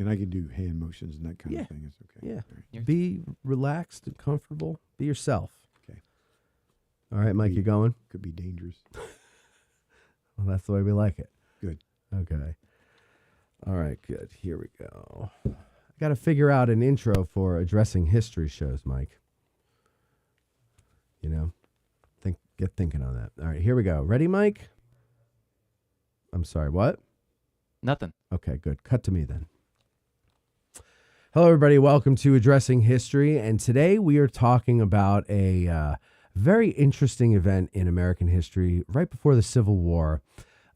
And I can do hand motions and that kind of thing. It's okay. Yeah. Right. Be relaxed and comfortable. Be yourself. Okay. All right, Mike, you going? Could be dangerous. Well, that's the way we like it. Good. Okay. All right, good. Here we go. I got to figure out an intro for addressing history shows, Mike. You know, get thinking on that. All right, here we go. Ready, Mike? I'm sorry, what? Nothing. Okay, good. Cut to me then. Hello, everybody. Welcome to Addressing History. And today we are talking about a very interesting event in American history right before the Civil War,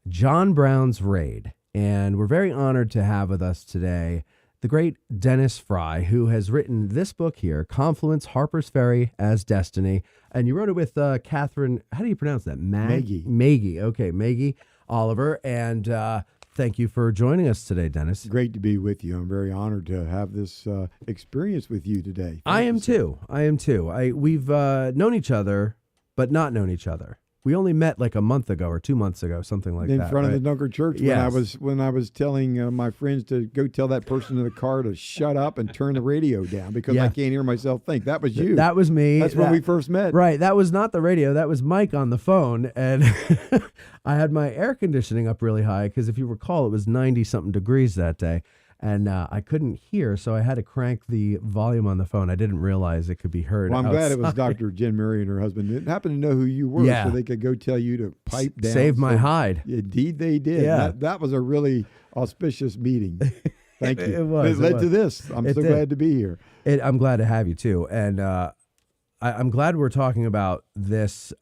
John Brown's Raid. And we're very honored to have with us today the great Dennis Frye, who has written this book here, Confluence, Harpers Ferry as Destiny. And you wrote it with Catherine, how do you pronounce that? Magi. Magi. Okay, Magi Oliver. And thank you for joining us today, Dennis. Great to be with you. I'm very honored to have this experience with you today. I am too. We've known each other, but not known each other. We only met like a month ago or 2 months ago, something like in that. front right? of the Dunker Church when I was telling my friends to go tell that person in the car to shut up and turn the radio down because I can't hear myself think. That was you. That was me. That's when we first met. Right. That was not the radio. That was Mike on the phone. And I had my air conditioning up really high because if you recall, it was 90-something degrees that day. And I couldn't hear, so I had to crank the volume on the phone. I didn't realize it could be heard. Well, I'm glad it was Dr. Jen Murray and her husband. They happened to know who you were, so they could go tell you to pipe down. Save my hide. Indeed, they did. Yeah. That was a really auspicious meeting. Thank you. It was. It led to this. I'm so glad to be here. I'm glad to have you too, and I'm glad we're talking about this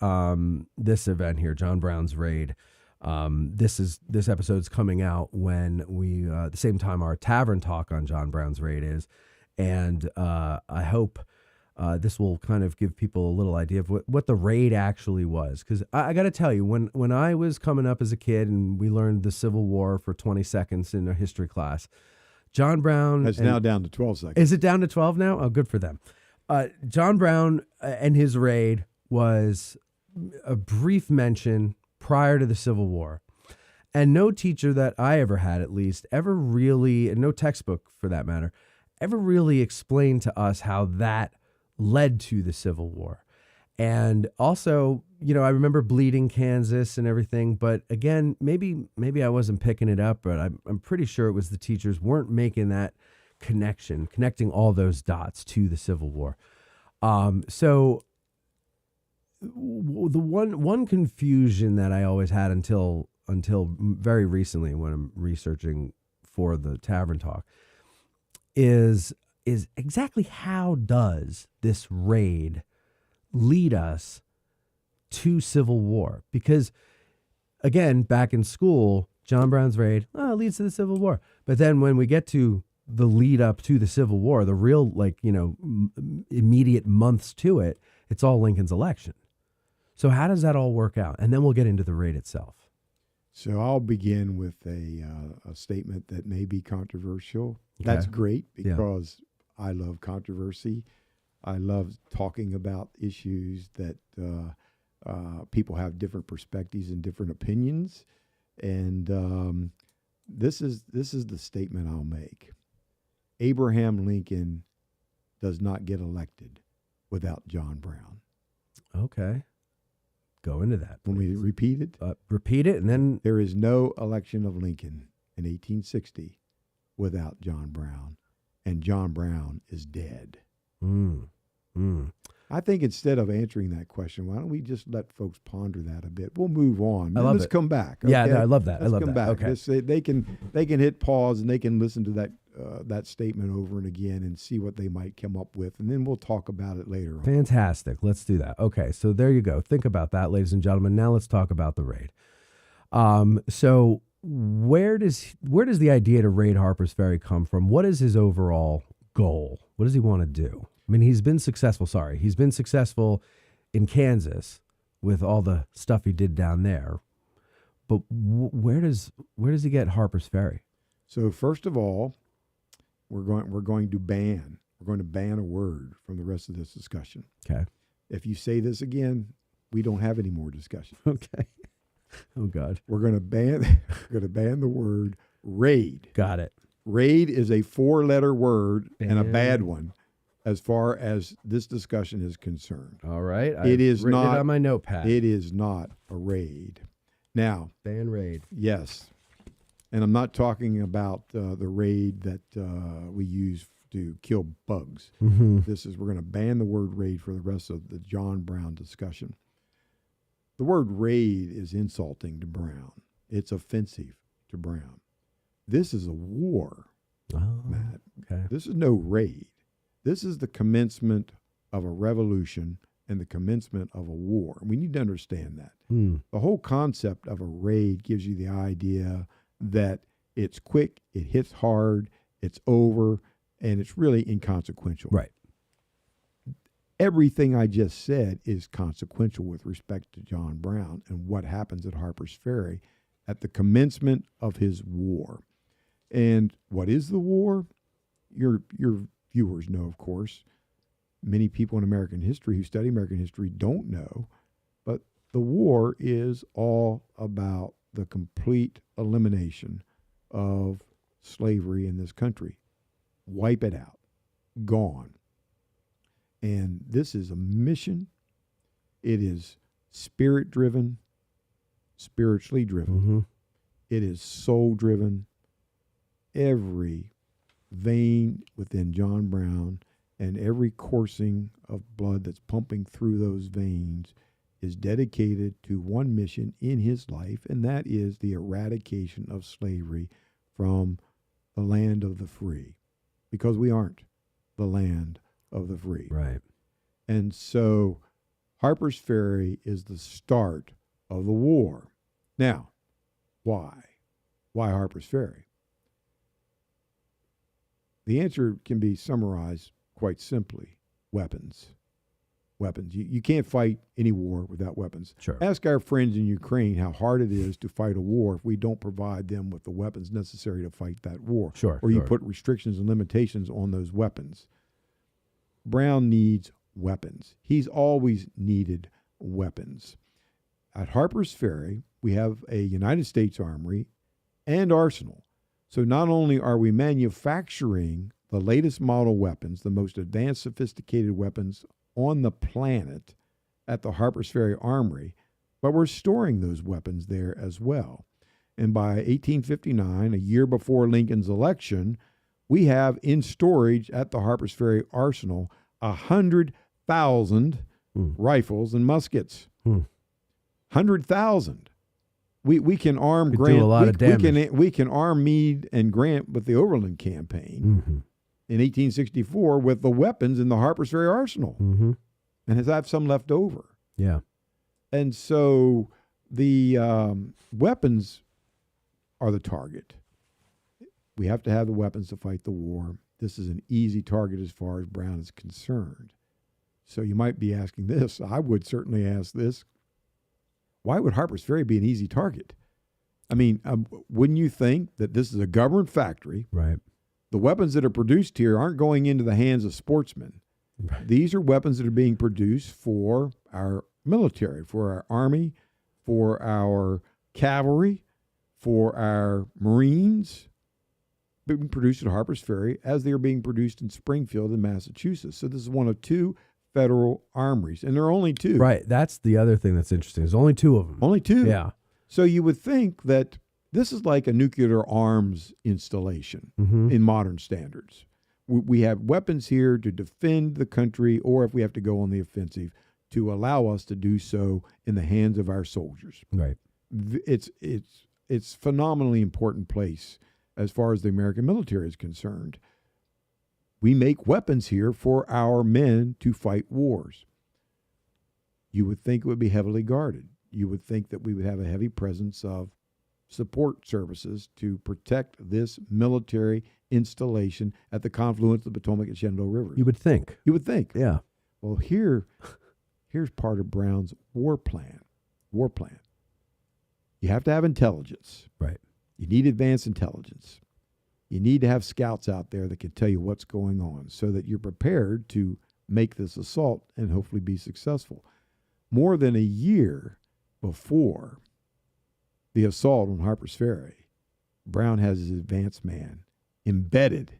this event here, John Brown's Raid. This episode's coming out when we the same time our tavern talk on John Brown's Raid is, and I hope this will kind of give people a little idea of what the raid actually was. Because I got to tell you, when I was coming up as a kid and we learned the Civil War for 20 seconds in a history class, John Brown... That's now down to 12 seconds. Is it down to 12 now? Oh, good for them. John Brown and his raid was a brief mention prior to the Civil War. And no teacher that I ever had, at least, ever really, and no textbook for that matter, ever really explained to us how that led to the Civil War. And also, you know, I remember Bleeding Kansas and everything, but again, maybe I wasn't picking it up, but I'm pretty sure it was the teachers weren't making that connecting all those dots to the Civil War. So the one confusion that I always had until very recently when I'm researching for the Tavern Talk is exactly how does this raid lead us to Civil War? Because again, back in school, John Brown's Raid leads to the Civil War. But then when we get to the lead up to the Civil War, the real immediate months to it, it's all Lincoln's election. So how does that all work out? And then we'll get into the raid itself. So I'll begin with a statement that may be controversial. Okay. That's great because I love controversy. I love talking about issues that people have different perspectives and different opinions. And this is the statement I'll make. Abraham Lincoln does not get elected without John Brown. Okay. Go into that, please. Want me to repeat it? Repeat it, and then... There is no election of Lincoln in 1860 without John Brown, and John Brown is dead. I think instead of answering that question, why don't we just let folks ponder that a bit? We'll move on. Let's come back. Okay? Yeah, no, I love that. Let's come back. Okay. They can hit pause and they can listen to that statement over and again and see what they might come up with, and then we'll talk about it later on. Fantastic. Let's do that. Okay, so there you go. Think about that, ladies and gentlemen. Now let's talk about the raid. So where does the idea to raid Harpers Ferry come from? What is his overall goal? What does he want to do? I mean, he's been successful in Kansas with all the stuff he did down there. But where does he get Harpers Ferry? So first of all, we're going to ban a word from the rest of this discussion. Okay. If you say this again, we don't have any more discussion. Okay. Oh God. We're going to ban the word raid. Got it. Raid is a 4-letter word and a bad Ban. one as far as this discussion is concerned. All right. It is written not it on my notepad. It is not a raid. Now, Ban raid. yes, and I'm not talking about the raid that we use to kill bugs. Mm-hmm. We're going to ban the word raid for the rest of the John Brown discussion. The word raid is insulting to Brown. It's offensive to Brown. This is a war, Oh, Matt. okay. This is no raid. This is the commencement of a revolution and the commencement of a war. We need to understand that. Hmm. The whole concept of a raid gives you the idea that it's quick, it hits hard, it's over, and it's really inconsequential. Right. Everything I just said is consequential with respect to John Brown and what happens at Harpers Ferry at the commencement of his war. And what is the war? Your viewers know, of course. Many people in American history who study American history don't know, but the war is all about the complete elimination of slavery in this country. Wipe it out. Gone. And this is a mission. It is spirit-driven, spiritually driven. Mm-hmm. It is soul-driven. Every vein within John Brown and every coursing of blood that's pumping through those veins is dedicated to one mission in his life, and that is the eradication of slavery from the land of the free, because we aren't the land of the free. Right. And so Harpers Ferry is the start of the war. Now, why? Why Harpers Ferry? The answer can be summarized quite simply. Weapons. Weapons. You can't fight any war without weapons. Sure. Ask our friends in Ukraine how hard it is to fight a war if we don't provide them with the weapons necessary to fight that war. Sure. Or you put restrictions and limitations on those weapons. Brown needs weapons. He's always needed weapons. At Harpers Ferry, we have a United States Armory and arsenal. So not only are we manufacturing the latest model weapons, the most advanced, sophisticated weapons on the planet at the Harpers Ferry Armory, but we're storing those weapons there as well. And by 1859, a year before Lincoln's election, we have in storage at the Harpers Ferry Arsenal 100,000 rifles and muskets. 100,000. We can arm Could Grant. do a lot of damage. We can arm Meade and Grant with the Overland Campaign in 1864 with the weapons in the Harpers Ferry Arsenal, and has have some left over. Yeah. And so the weapons are the target. We have to have the weapons to fight the war. This is an easy target as far as Brown is concerned. So you might be asking this. I would certainly ask this. Why would Harpers Ferry be an easy target? I mean, wouldn't you think that this is a government factory? Right. The weapons that are produced here aren't going into the hands of sportsmen. Right. These are weapons that are being produced for our military, for our Army, for our cavalry, for our Marines, being produced at Harpers Ferry as they are being produced in Springfield in Massachusetts. So this is one of two federal armories, and there are only two. Right. That's the other thing that's interesting. There's only two of them. Only two. Yeah. So you would think that this is like a nuclear arms installation in modern standards. We have weapons here to defend the country, or if we have to go on the offensive, to allow us to do so in the hands of our soldiers. Right. It's phenomenally important place as far as the American military is concerned. We make weapons here for our men to fight wars. You would think it would be heavily guarded. You would think that we would have a heavy presence of support services to protect this military installation at the confluence of the Potomac and Shenandoah Rivers. You would think. You would think. Yeah. Well, here's part of Brown's war plan. War plan. You have to have intelligence. Right. You need advanced intelligence. You need to have scouts out there that can tell you what's going on so that you're prepared to make this assault and hopefully be successful. More than a year before the assault on Harpers Ferry, Brown has his advanced man embedded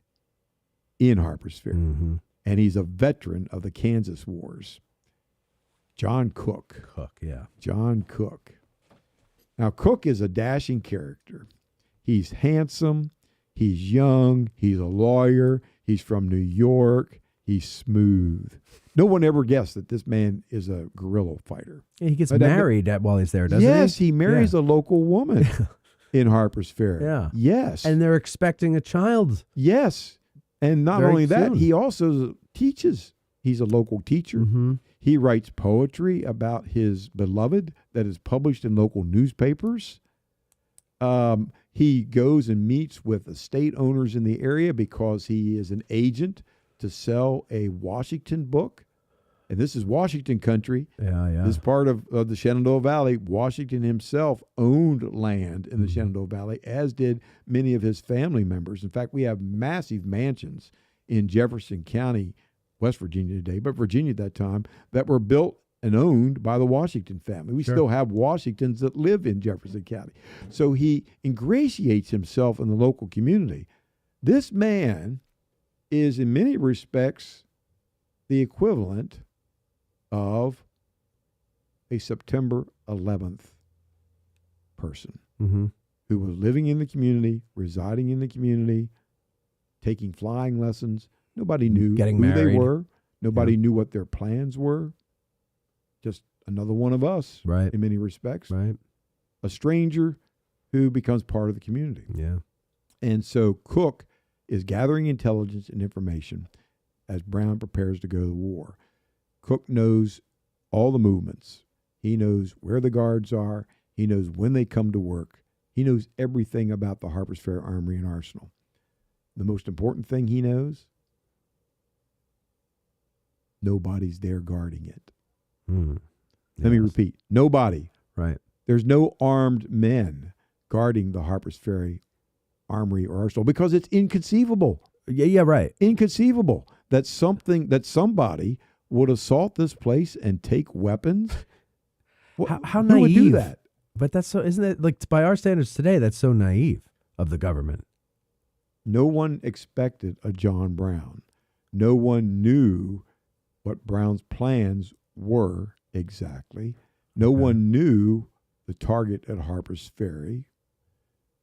in Harpers Ferry. Mm-hmm. And he's a veteran of the Kansas Wars. John Cook. Yeah. John Cook. Now, Cook is a dashing character. He's handsome. He's young. He's a lawyer. He's from New York. He's smooth. No one ever guessed that this man is a guerrilla fighter. Yeah, he gets married while he's there, doesn't he? Yes, he marries a local woman in Harpers Ferry. Yeah. Yes. And they're expecting a child. Yes. And not Very only that, soon. he also teaches. He's a local teacher. Mm-hmm. He writes poetry about his beloved that is published in local newspapers. He goes and meets with estate owners in the area because he is an agent to sell a Washington book. And this is Washington country. Yeah. This part of the Shenandoah Valley. Washington himself owned land in the Shenandoah Valley, as did many of his family members. In fact, we have massive mansions in Jefferson County, West Virginia today, but Virginia at that time, that were built and owned by the Washington family. We still have Washingtons that live in Jefferson County. So he ingratiates himself in the local community. This man is in many respects the equivalent of a September 11th person Mm-hmm. who was living in the community, residing in the community, taking flying lessons. Nobody knew Getting who married. they were. Nobody knew what their plans were. Just another one of us, Right. in many respects. Right. A stranger who becomes part of the community. Yeah. And so Cook is gathering intelligence and information as Brown prepares to go to the war. Cook knows all the movements. He knows where the guards are. He knows when they come to work. He knows everything about the Harpers Ferry Armory and Arsenal. The most important thing he knows, nobody's there guarding it. Mm. Let me Yes. repeat, nobody. Right. There's no armed men guarding the Harpers Ferry Armory or Arsenal because it's inconceivable. Yeah, right. Inconceivable that somebody would assault this place and take weapons. How who would do naive. that? But that's so, isn't it, like, by our standards today, that's so naive of the government. No one expected a John Brown. No one knew what Brown's plans were exactly. No one knew the target at Harpers Ferry.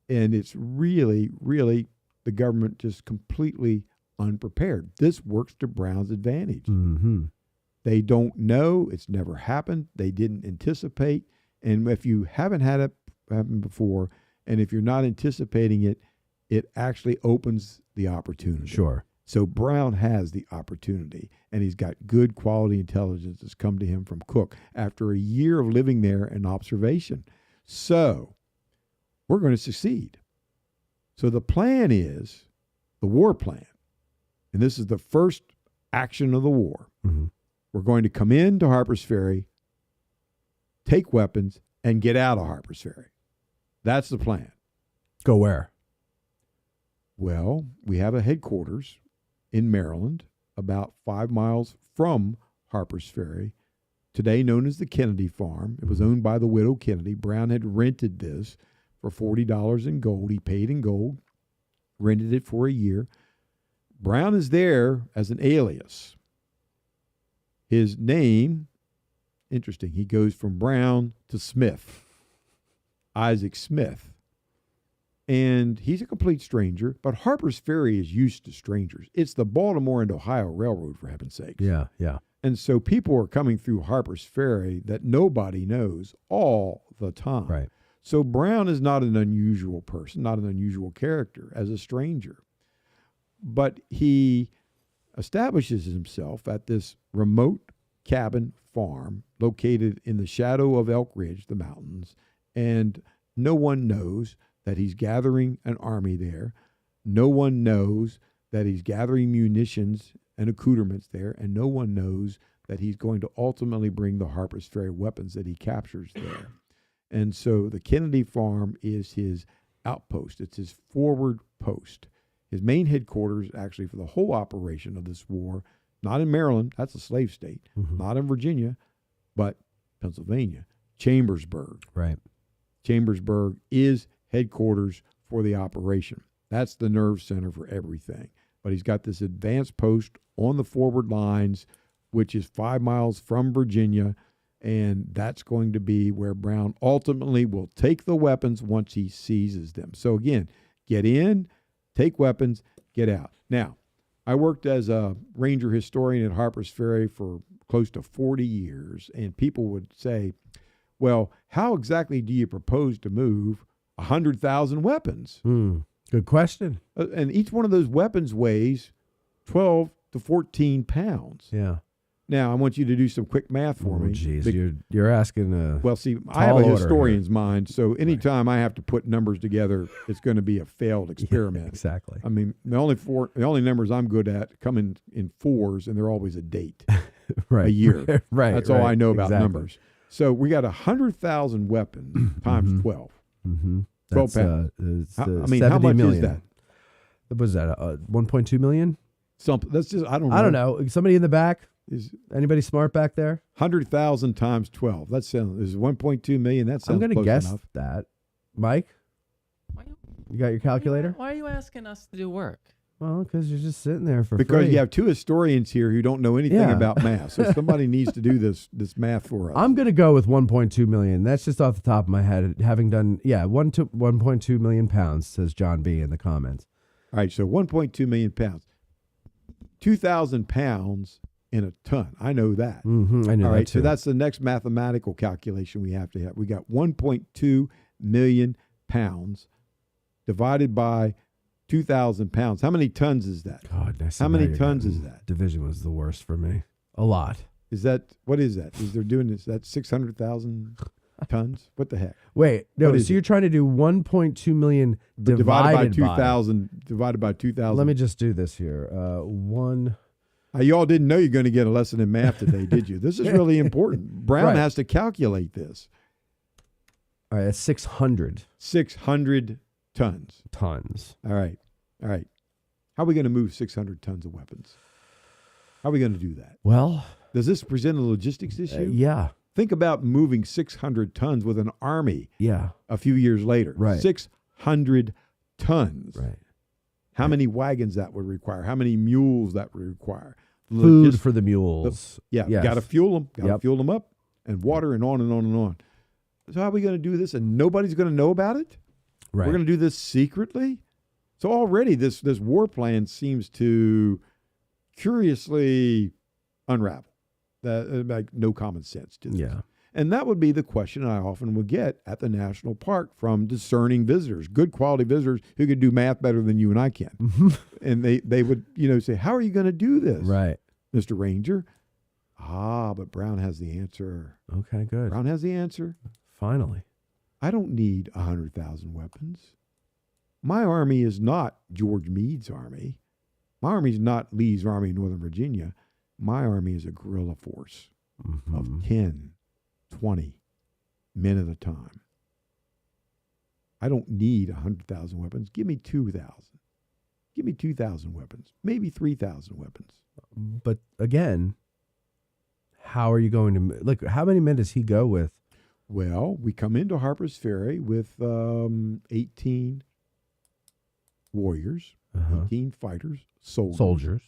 And it's really, really the government just completely unprepared. This works to Brown's advantage. Mm-hmm. They don't know. It's never happened. They didn't anticipate. And if you haven't had it happen before, and if you're not anticipating it, it actually opens the opportunity. Sure. So Brown has the opportunity, and he's got good quality intelligence that's come to him from Cook after a year of living there and observation. So we're going to succeed. So the plan is the war plan, and this is the first action of the war. Mm-hmm. We're going to come into Harpers Ferry, take weapons, and get out of Harpers Ferry. That's the plan. Go where? Well, we have a headquarters in Maryland, about 5 miles from Harpers Ferry, today known as the Kennedy Farm. It was owned by the widow Kennedy. Brown had rented this for $40 in gold. He paid in gold, rented it for a year. Brown is there as an alias. His name, interesting, he goes from Brown to Smith, Isaac Smith. And he's a complete stranger, but Harpers Ferry is used to strangers. It's the Baltimore and Ohio Railroad, for heaven's sake. Yeah. And so people are coming through Harpers Ferry that nobody knows all the time. Right. So Brown is not an unusual person, not an unusual character as a stranger. But he establishes himself at this remote cabin farm located in the shadow of Elk Ridge, the mountains, and no one knows that he's gathering an army there. No one knows that he's gathering munitions and accoutrements there, and no one knows that he's going to ultimately bring the Harpers Ferry weapons that he captures there. And so the Kennedy Farm is his outpost. It's his forward post. His main headquarters, actually, for the whole operation of this war, not in Maryland, that's a slave state, not in Virginia, but Pennsylvania, Chambersburg. Right. Chambersburg is headquarters for the operation. That's the nerve center for everything. But he's got this advanced post on the forward lines, which is 5 miles from Virginia, and that's going to be where Brown ultimately will take the weapons once he seizes them. So again, get in, take weapons, get out. Now, I worked as a ranger historian at Harpers Ferry for close to 40 years, and people would say, well, how exactly do you propose to move 100,000 weapons? Good question. And each one of those weapons weighs 12 to 14 pounds. Yeah. Now, I want you to do some quick math for me. Geez, you're asking well, see, I have a order historian's mind, so anytime I have to put numbers together, it's going to be a failed experiment. Yeah, exactly. I mean, the only numbers I'm good at come in fours, and they're always a date, right. a year. Right. That's all I know about exactly. numbers. So we got 100,000 weapons times 12. Mm-hmm. 12 pounds. I mean, how much million. is that? What was that? 1.2 million? Something. That's just I don't know. Somebody in the back? Is anybody smart back there? 100,000 times 12. That sounds is 1.2 million. That sounds I'm going to close guess enough. that. Mike, you got your calculator? Why are you asking us to do work? Well, because you're just sitting there for Because free. you have two historians here who don't know anything Yeah. about math. So somebody needs to do this math for us. I'm going to go with 1.2 million. That's just off the top of my head. Having done, 1.2 million pounds, says John B. in the comments. All right, so 1.2 million pounds. 2,000 pounds in a ton. I know that. Mm-hmm, I know All that right, too. so that's the next mathematical calculation we have to have. We got 1.2 million pounds divided by 2,000 pounds. How many tons is that? God, How many tons is that? Division was the worst for me. A lot. What is that? Is they're doing this? That's 600,000 tons? What the heck? Wait, no, What is so you're trying to do 1.2 million divided by 2,000. Divided by 2,000. Let me just do this here. You all didn't know you're going to get a lesson in math today, did you? This is really important. Brown Right. has to calculate this. All right, that's 600 600 tons. tons. All right. How are we going to move 600 tons of weapons? How are we going to do that? Well, Does this present a logistics issue? yeah. Think about moving 600 tons with an army Yeah. a few years later. Right. 600 tons. Right. How many wagons that would require? How many mules that would require? Food for the mules. Yeah, Yes. got to fuel them. Got to Yep. fuel them up, and water, and on and on and on. So how are we going to do this, and nobody's going to know about it? Right. We're going to do this secretly. So already this war plan seems to curiously unravel. That like no common sense to this. Yeah. And that would be the question I often would get at the national park from discerning visitors, good quality visitors who could do math better than you and I can. And they would, say, how are you going to do this? Right. Mr. Ranger? But Brown has the answer. Okay, good. Brown has the answer. Finally. I don't need 100,000 weapons. My army is not George Meade's army. My army is not Lee's army in Northern Virginia. My army is a guerrilla force of 10, 20 men at a time. I don't need 100,000 weapons. Give me 2,000. Give me 2,000 weapons, maybe 3,000 weapons. But again, how are you going to how many men does he go with? Well, we come into Harpers Ferry with 18 warriors, 18 fighters, soldiers.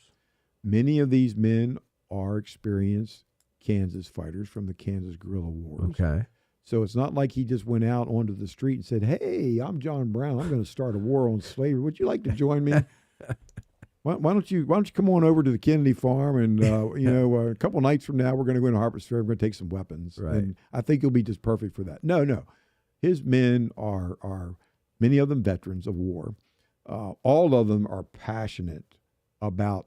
Many of these men are experienced Kansas fighters from the Kansas guerrilla wars. Okay. So it's not like he just went out onto the street and said, "Hey, I'm John Brown. I'm going to start a war on slavery. Would you like to join me? Why don't you come on over to the Kennedy farm and a couple nights from now we're going to go into Harpers Ferry. We're going to take some weapons, Right. and I think you'll be just perfect for that." No. His men are many of them veterans of war. All of them are passionate about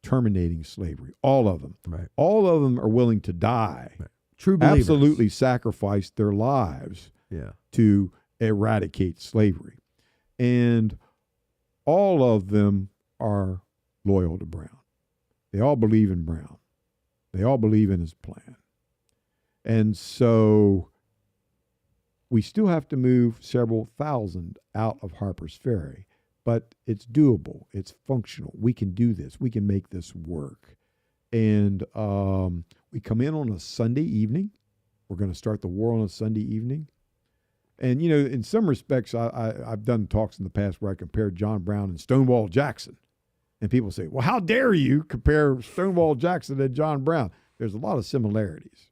terminating slavery. All of them. Right. All of them are willing to die. Right. True believers. Absolutely sacrifice their lives Yeah. to eradicate slavery. And all of them are loyal to Brown. They all believe in Brown. They all believe in his plan. And so we still have to move several thousand out of Harpers Ferry, but it's doable. It's functional. We can do this. We can make this work. And we come in on a Sunday evening. We're going to start the war on a Sunday evening. And, in some respects, I've done talks in the past where I compared John Brown and Stonewall Jackson. And people say, well, how dare you compare Stonewall Jackson and John Brown? There's a lot of similarities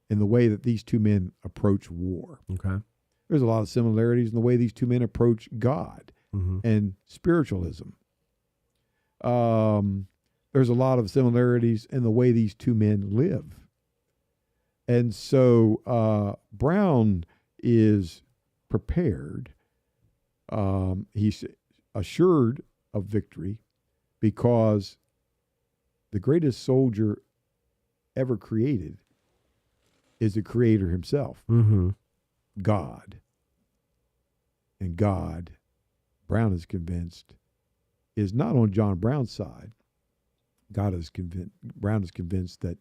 in the way that these two men approach war. Okay. There's a lot of similarities in the way these two men approach God and spiritualism. There's a lot of similarities in the way these two men live. And so Brown is prepared. He's assured of victory because the greatest soldier ever created is the Creator himself, God. And God, Brown is convinced, is not on John Brown's side. Brown is convinced that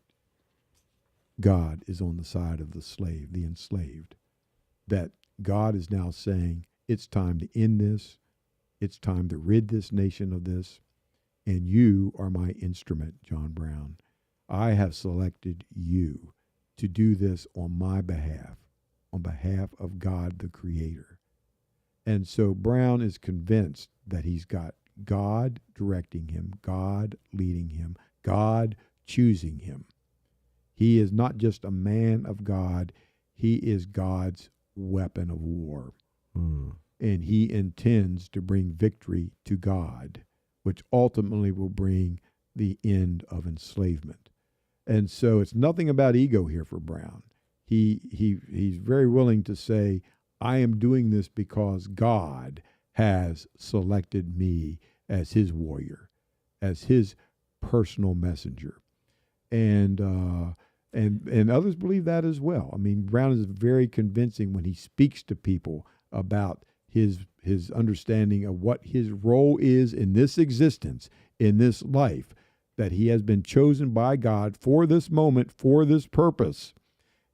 God is on the side of the slave, the enslaved. That God is now saying, it's time to end this. It's time to rid this nation of this. And you are my instrument, John Brown. I have selected you to do this on my behalf, on behalf of God the Creator. And so Brown is convinced that he's got God directing him, God leading him, God choosing him. He is not just a man of God, he is God's weapon of war. And he intends to bring victory to God, which ultimately will bring the end of enslavement. And so it's nothing about ego here for Brown. He's very willing to say, I am doing this because God has selected me as his warrior, as his personal messenger. And others believe that as well. I mean, Brown is very convincing when he speaks to people about his understanding of what his role is in this existence, in this life, that he has been chosen by God for this moment, for this purpose,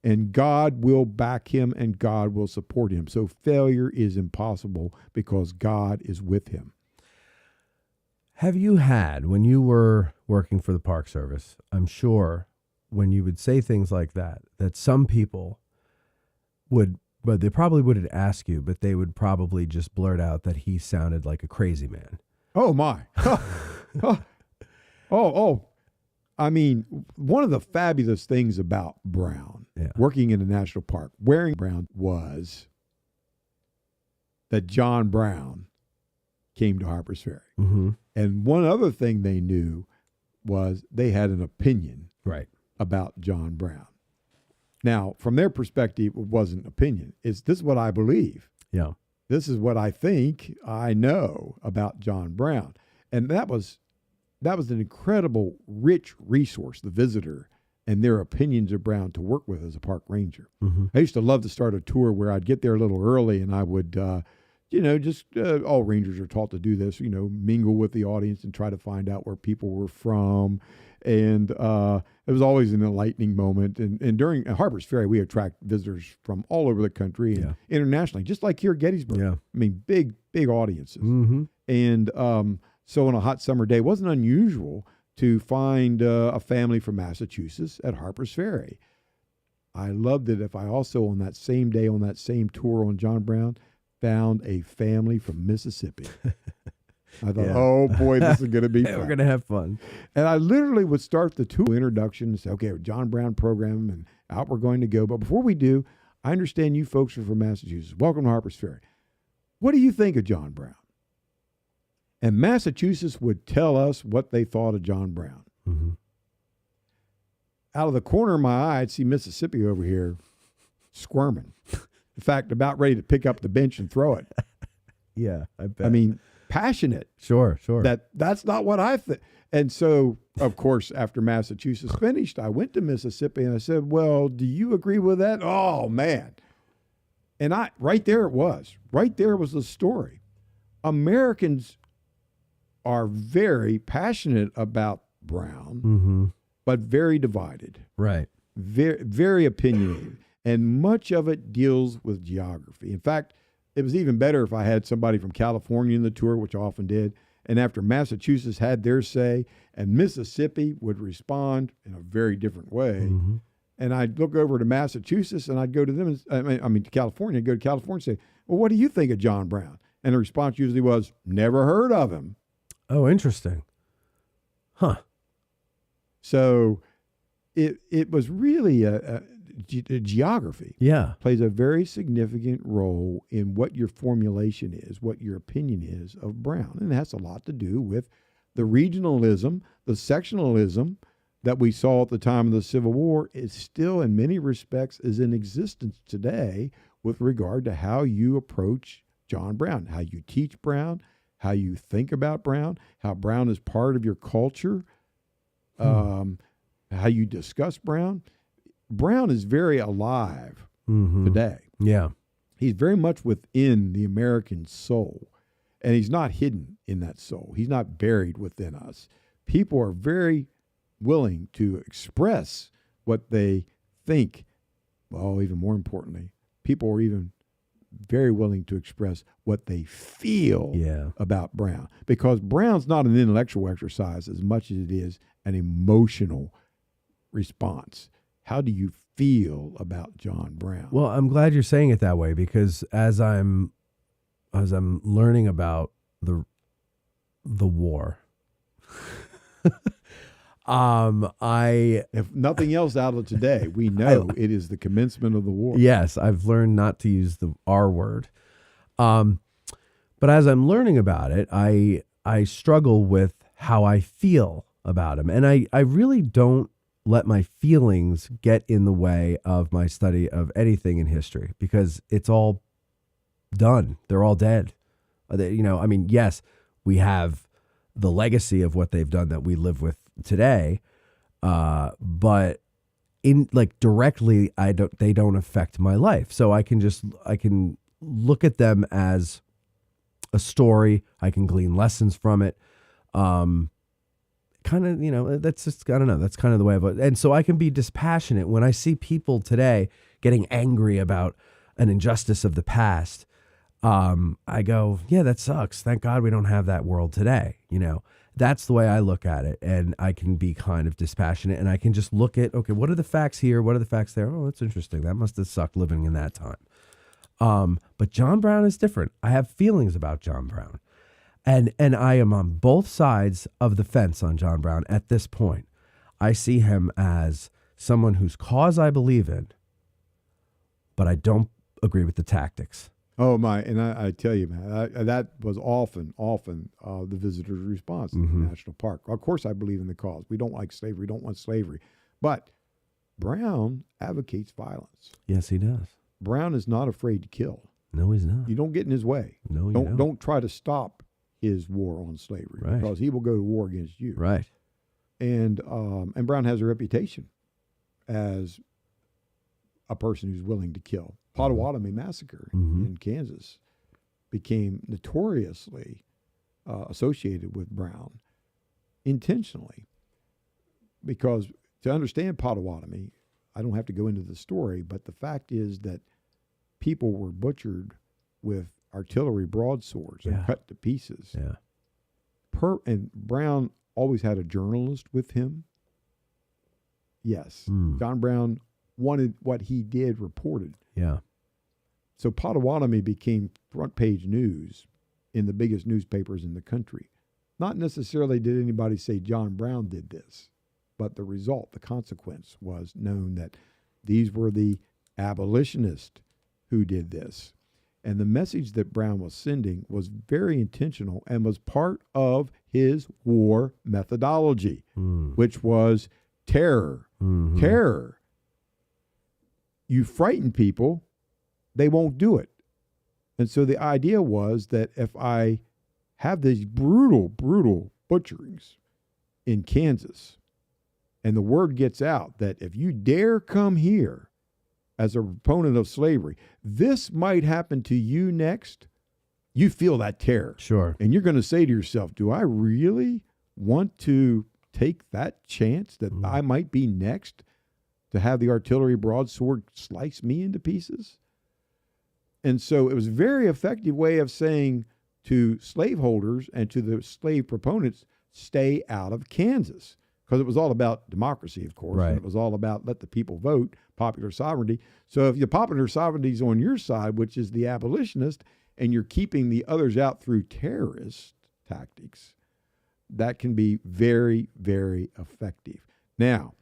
and God will back him and God will support him. So failure is impossible because God is with him. Have you had, when you were working for the Park Service, I'm sure when you would say things like that some people would, but they probably wouldn't ask you, but they would probably just blurt out that he sounded like a crazy man. Oh, my. Oh. I mean, one of the fabulous things about Brown, working in a national park, wearing Brown, was that John Brown came to Harpers Ferry. And one other thing they knew was they had an opinion about John Brown. Now, from their perspective, it wasn't opinion. This is what I believe. Yeah. This is what I think I know about John Brown. And that was an incredible, rich resource, the visitor and their opinions of Brown to work with as a park ranger. I used to love to start a tour where I'd get there a little early and I would, all rangers are taught to do this, mingle with the audience and try to find out where people were from. And it was always an enlightening moment. And during Harpers Ferry, we attract visitors from all over the country and internationally, just like here at Gettysburg. Yeah. I mean, big audiences. And so on a hot summer day, it wasn't unusual to find a family from Massachusetts at Harpers Ferry. I loved it if I also, on that same day, on that same tour on John Brown, found a family from Mississippi. I thought, oh boy, this is going to be fun. We're going to have fun. And I literally would start the tour introduction and say, okay, John Brown program, and out we're going to go. But before we do, I understand you folks are from Massachusetts. Welcome to Harpers Ferry. What do you think of John Brown? And Massachusetts would tell us what they thought of John Brown. Out of the corner of my eye, I'd see Mississippi over here squirming. In fact, about ready to pick up the bench and throw it. Yeah, I bet. I mean, passionate. Sure. That's not what I think. And so, of course, after Massachusetts finished, I went to Mississippi and I said, well, do you agree with that? Oh, man. And right there it was. Right there was the story. Americans are very passionate about Brown, but very divided. Right. Very, very opinionated. And much of it deals with geography. In fact, it was even better if I had somebody from California in the tour, which I often did. And after Massachusetts had their say, and Mississippi would respond in a very different way. And I'd look over to Massachusetts, and I'd go to them, to California, I'd go to California and say, well, what do you think of John Brown? And the response usually was, never heard of him. Oh, interesting. Huh. So it was really a geography. Yeah. Plays a very significant role in what your formulation is, what your opinion is of Brown. And it has a lot to do with the regionalism, the sectionalism that we saw at the time of the Civil War is still in many respects is in existence today with regard to how you approach John Brown, how you teach Brown, how you think about Brown, how Brown is part of your culture, how you discuss Brown. Brown is very alive today. Yeah. He's very much within the American soul, and he's not hidden in that soul. He's not buried within us. People are very willing to express what they think. Well, even more importantly, people are even very willing to express what they feel about Brown, because Brown's not an intellectual exercise as much as it is an emotional response. How do you feel about John Brown? Well, I'm glad you're saying it that way, because as I'm learning about the war, if nothing else out of today, we know it is the commencement of the war. Yes, I've learned not to use the R word. But as I'm learning about it, I struggle with how I feel about him. And I really don't let my feelings get in the way of my study of anything in history, because it's all done. They're all dead. Yes, we have the legacy of what they've done that we live with today, but directly, they don't affect my life. So I can look at them as a story. I can glean lessons from it. That's just, I don't know, that's kind of the way of it. And so I can be dispassionate when I see people today getting angry about an injustice of the past. I go, yeah, that sucks. Thank God we don't have that world today. That's the way I look at it. And I can be kind of dispassionate, and I can just look at, okay, what are the facts here? What are the facts there? Oh, that's interesting. That must have sucked living in that time. But John Brown is different. I have feelings about John Brown. And I am on both sides of the fence on John Brown at this point. I see him as someone whose cause I believe in, but I don't agree with the tactics. Oh, my. And I tell you, man, that was often the visitor's response in the national park. Of course, I believe in the cause. We don't like slavery, don't want slavery. But Brown advocates violence. Yes, he does. Brown is not afraid to kill. No, he's not. You don't get in his way. No, you don't. Don't try to stop his war on slavery, because he will go to war against you. Right. And Brown has a reputation as a person who's willing to kill. Potawatomi massacre in Kansas became notoriously associated with Brown intentionally, because to understand Potawatomi, I don't have to go into the story, but the fact is that people were butchered with artillery broadswords and cut to pieces. Yeah. And Brown always had a journalist with him. Yes. John Brown wanted what he did reported. Yeah. So Potawatomi became front page news in the biggest newspapers in the country. Not necessarily did anybody say John Brown did this, but the result, the consequence, was known that these were the abolitionists who did this. And the message that Brown was sending was very intentional and was part of his war methodology, which was terror. Terror. You frighten people, they won't do it. And so the idea was that if I have these brutal butcherings in Kansas, and the word gets out that if you dare come here as a proponent of slavery, this might happen to you next, you feel that terror. Sure. And you're going to say to yourself, do I really want to take that chance that I might be next to have the artillery broadsword slice me into pieces? And so it was a very effective way of saying to slaveholders and to the slave proponents, stay out of Kansas. because it was all about democracy, of course, Right. and it was all about let the people vote, popular sovereignty. So if your popular sovereignty is on your side, which is the abolitionist, and you're keeping the others out through terrorist tactics, that can be very, very effective. Now,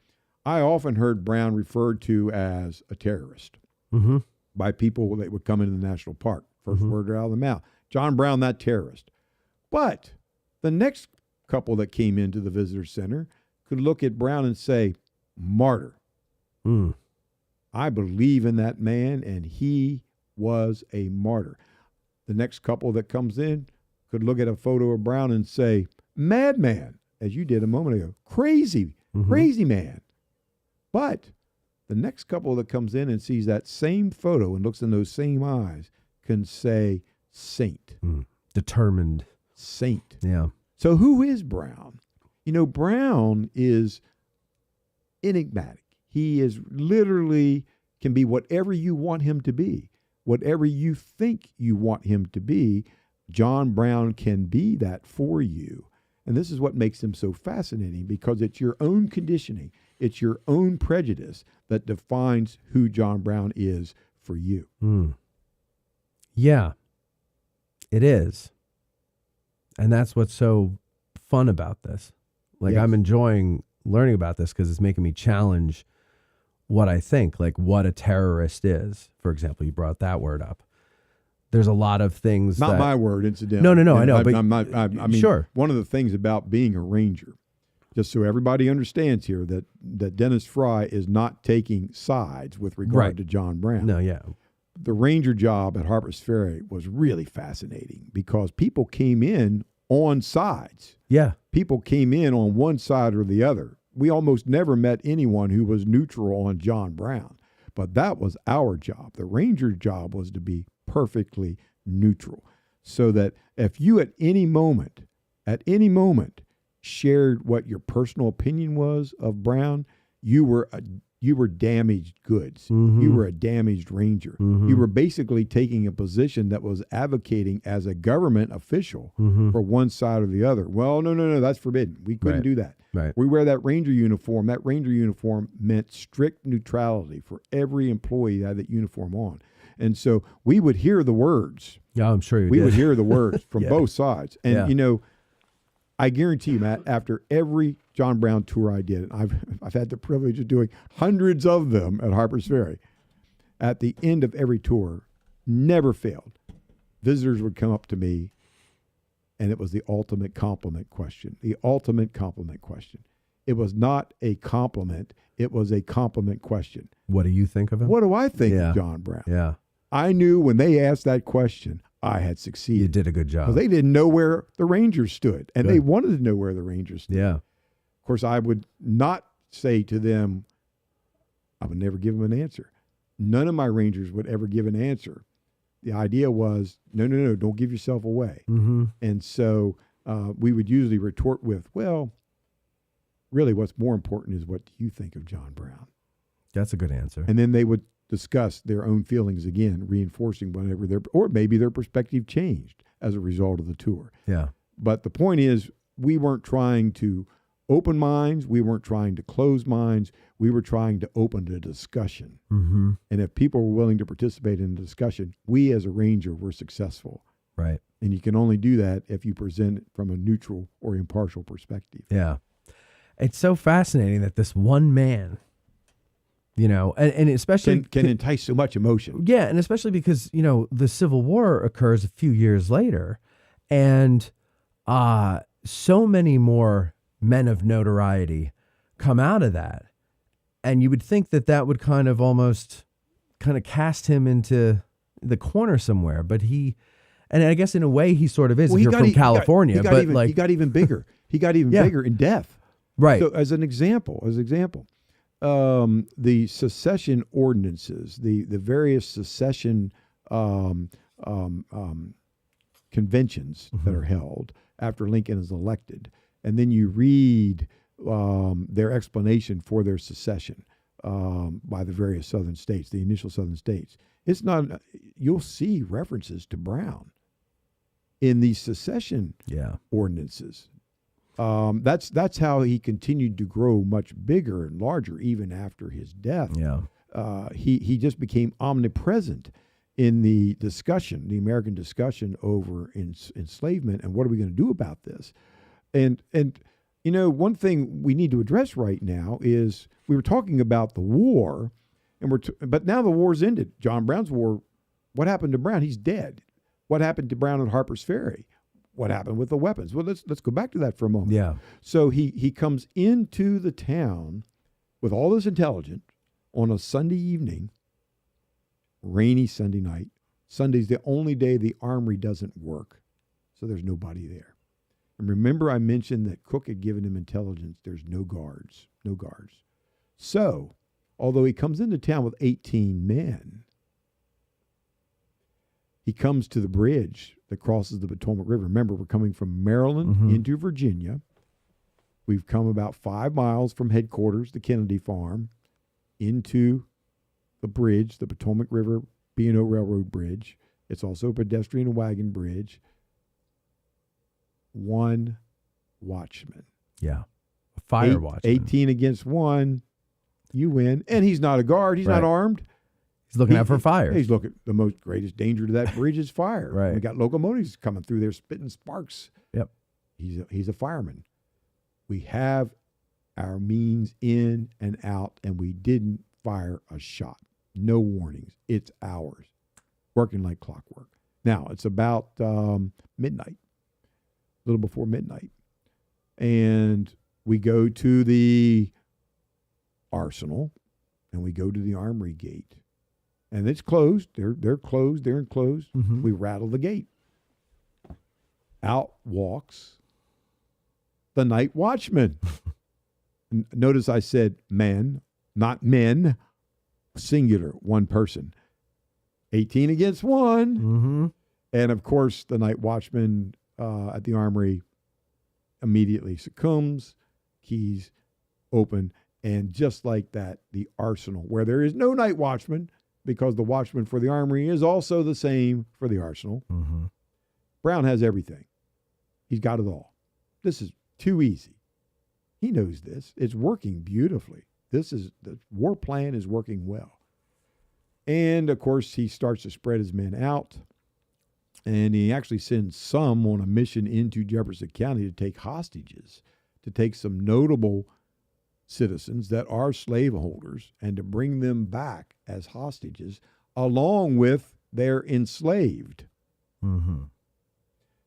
I often heard Brown referred to as a terrorist Mm-hmm. by people that would come into the national park. First Mhm. word out of the mouth. John Brown, that terrorist. But the next couple that came into the visitor center could look at Brown and say, martyr. Mm. I believe in that man, and he was a martyr. The next couple that comes in could look at a photo of Brown and say, madman, as you did a moment ago. Crazy, Mhm. crazy man. But the next couple that comes in and sees that same photo and looks in those same eyes can say, saint, Determined. saint. Yeah. So who is Brown? You know, Brown is enigmatic. He is literally can be whatever you want him to be. Whatever you think you want him to be, John Brown can be that for you. And this is what makes him so fascinating, because it's your own conditioning, it's your own prejudice that defines who John Brown is for you. Mm. Yeah, it is. And that's what's so fun about this. Like, Yes. I'm enjoying learning about this because it's making me challenge what I think, like what a terrorist is. For example, you brought that word up. There's a lot of things Not that, my word, incidentally. No, I know, I, but I mean, sure. One of the things about being a ranger, just so everybody understands here, that Dennis Frye is not taking sides with regard Right. to John Brown. No, yeah. The ranger job at Harpers Ferry was really fascinating because people came in on sides. Yeah. People came in on one side or the other. We almost never met anyone who was neutral on John Brown, but that was our job. The ranger job was to be perfectly neutral, so that if you at any moment shared what your personal opinion was of Brown, you were damaged goods. Mhm. You were a damaged ranger. Mhm. You were basically taking a position that was advocating as a government official Mhm. for one side or the other. Well, no, that's forbidden. We couldn't Right. do that. Right. We wear that ranger uniform. That ranger uniform meant strict neutrality for every employee that had that uniform on. And so we would hear the words. Yeah, I'm sure you We did. would hear the words from Yeah. both sides. And, Yeah. you know, I guarantee you, Matt, after every John Brown tour I did, I've had the privilege of doing hundreds of them at Harpers Ferry. At the end of every tour, never failed, visitors would come up to me, and it was the ultimate compliment question. The ultimate compliment question. It was not a compliment. It was a compliment question. What do you think of him? What do I think Yeah. of John Brown? Yeah. I knew when they asked that question, I had You succeeded. did a good job. Because they didn't know where the Rangers stood, and Good. they wanted to know where the Rangers stood. Yeah. Of course, I would not say to them, I would never give them an answer. None of my Rangers would ever give an answer. The idea was, no, don't give yourself away. Mm-hmm. And so we would usually retort with, well, really what's more important is what do you think of John Brown? That's a good answer. And then they would discuss their own feelings again, reinforcing whatever or maybe their perspective changed as a result of the tour. Yeah. But the point is, we weren't trying to open minds. We weren't trying to close minds. We were trying to open the discussion. Mm-hmm. And if people were willing to participate in the discussion, we as a ranger were successful. Right. And you can only do that if you present it from a neutral or impartial perspective. Yeah. It's so fascinating that this one man, you know, and especially Can entice so much emotion. yeah, and especially because, you know, the Civil War occurs a few years later, and so many more men of notoriety come out of that. And you would think that that would kind of cast him into the corner somewhere, but and I guess in a way he sort of is, Well, if you're from California, he got even bigger. He got even Yeah. bigger in death. right. So as an example, the secession ordinances, the various secession conventions that are held after Lincoln is elected, and then you read their explanation for their secession by the various southern states, the initial southern states. It's not. You'll see references to Brown in these secession Yeah. ordinances. That's how he continued to grow much bigger and larger even after his death. Yeah. He just became omnipresent in the discussion, the American discussion over enslavement and what are we going to do about this? And one thing we need to address right now is we were talking about the war, but now the war's ended. John Brown's war. What happened to Brown? He's dead. What happened to Brown at Harpers Ferry? What happened with the weapons? Well, let's go back to that for a moment. Yeah. So he comes into the town with all this intelligence on a Sunday evening, rainy Sunday night. Sunday's the only day the armory doesn't work, so there's nobody there. And remember I mentioned that Cook had given him intelligence. There's no guards. So, although he comes into town with 18 men, he comes to the bridge that crosses the Potomac River. Remember, we're coming from Maryland into Virginia. We've come about 5 miles from headquarters, the Kennedy Farm, into the bridge, the Potomac River B&O Railroad Bridge. It's also a pedestrian wagon bridge. One watchman. Yeah. A fire watchman. 18 against 1. You win. And he's not a guard. He's not armed. He's looking out for fire. He's looking. The most greatest danger to that bridge is fire. Right. We got locomotives coming through there spitting sparks. Yep. He's a fireman. We have our means in and out, and we didn't fire a shot. No warnings. It's ours. Working like clockwork. Now, it's about midnight, a little before midnight. And we go to the arsenal, and we go to the armory gate. And it's closed. They're closed. They're enclosed. Mm-hmm. We rattle the gate. Out walks the night watchman. Notice I said men, not men. Singular, one person. 18 against 1. Mm-hmm. And of course, the night watchman at the armory immediately succumbs. Keys open. And just like that, the arsenal, where there is no night watchman, because the watchman for the armory is also the same for the arsenal. Mm-hmm. Brown has everything. He's got it all. This is too easy. He knows this. It's working beautifully. The war plan is working well. And of course, he starts to spread his men out. And he actually sends some on a mission into Jefferson County to take hostages, to take some notable citizens that are slaveholders and to bring them back as hostages along with their enslaved. Mm-hmm.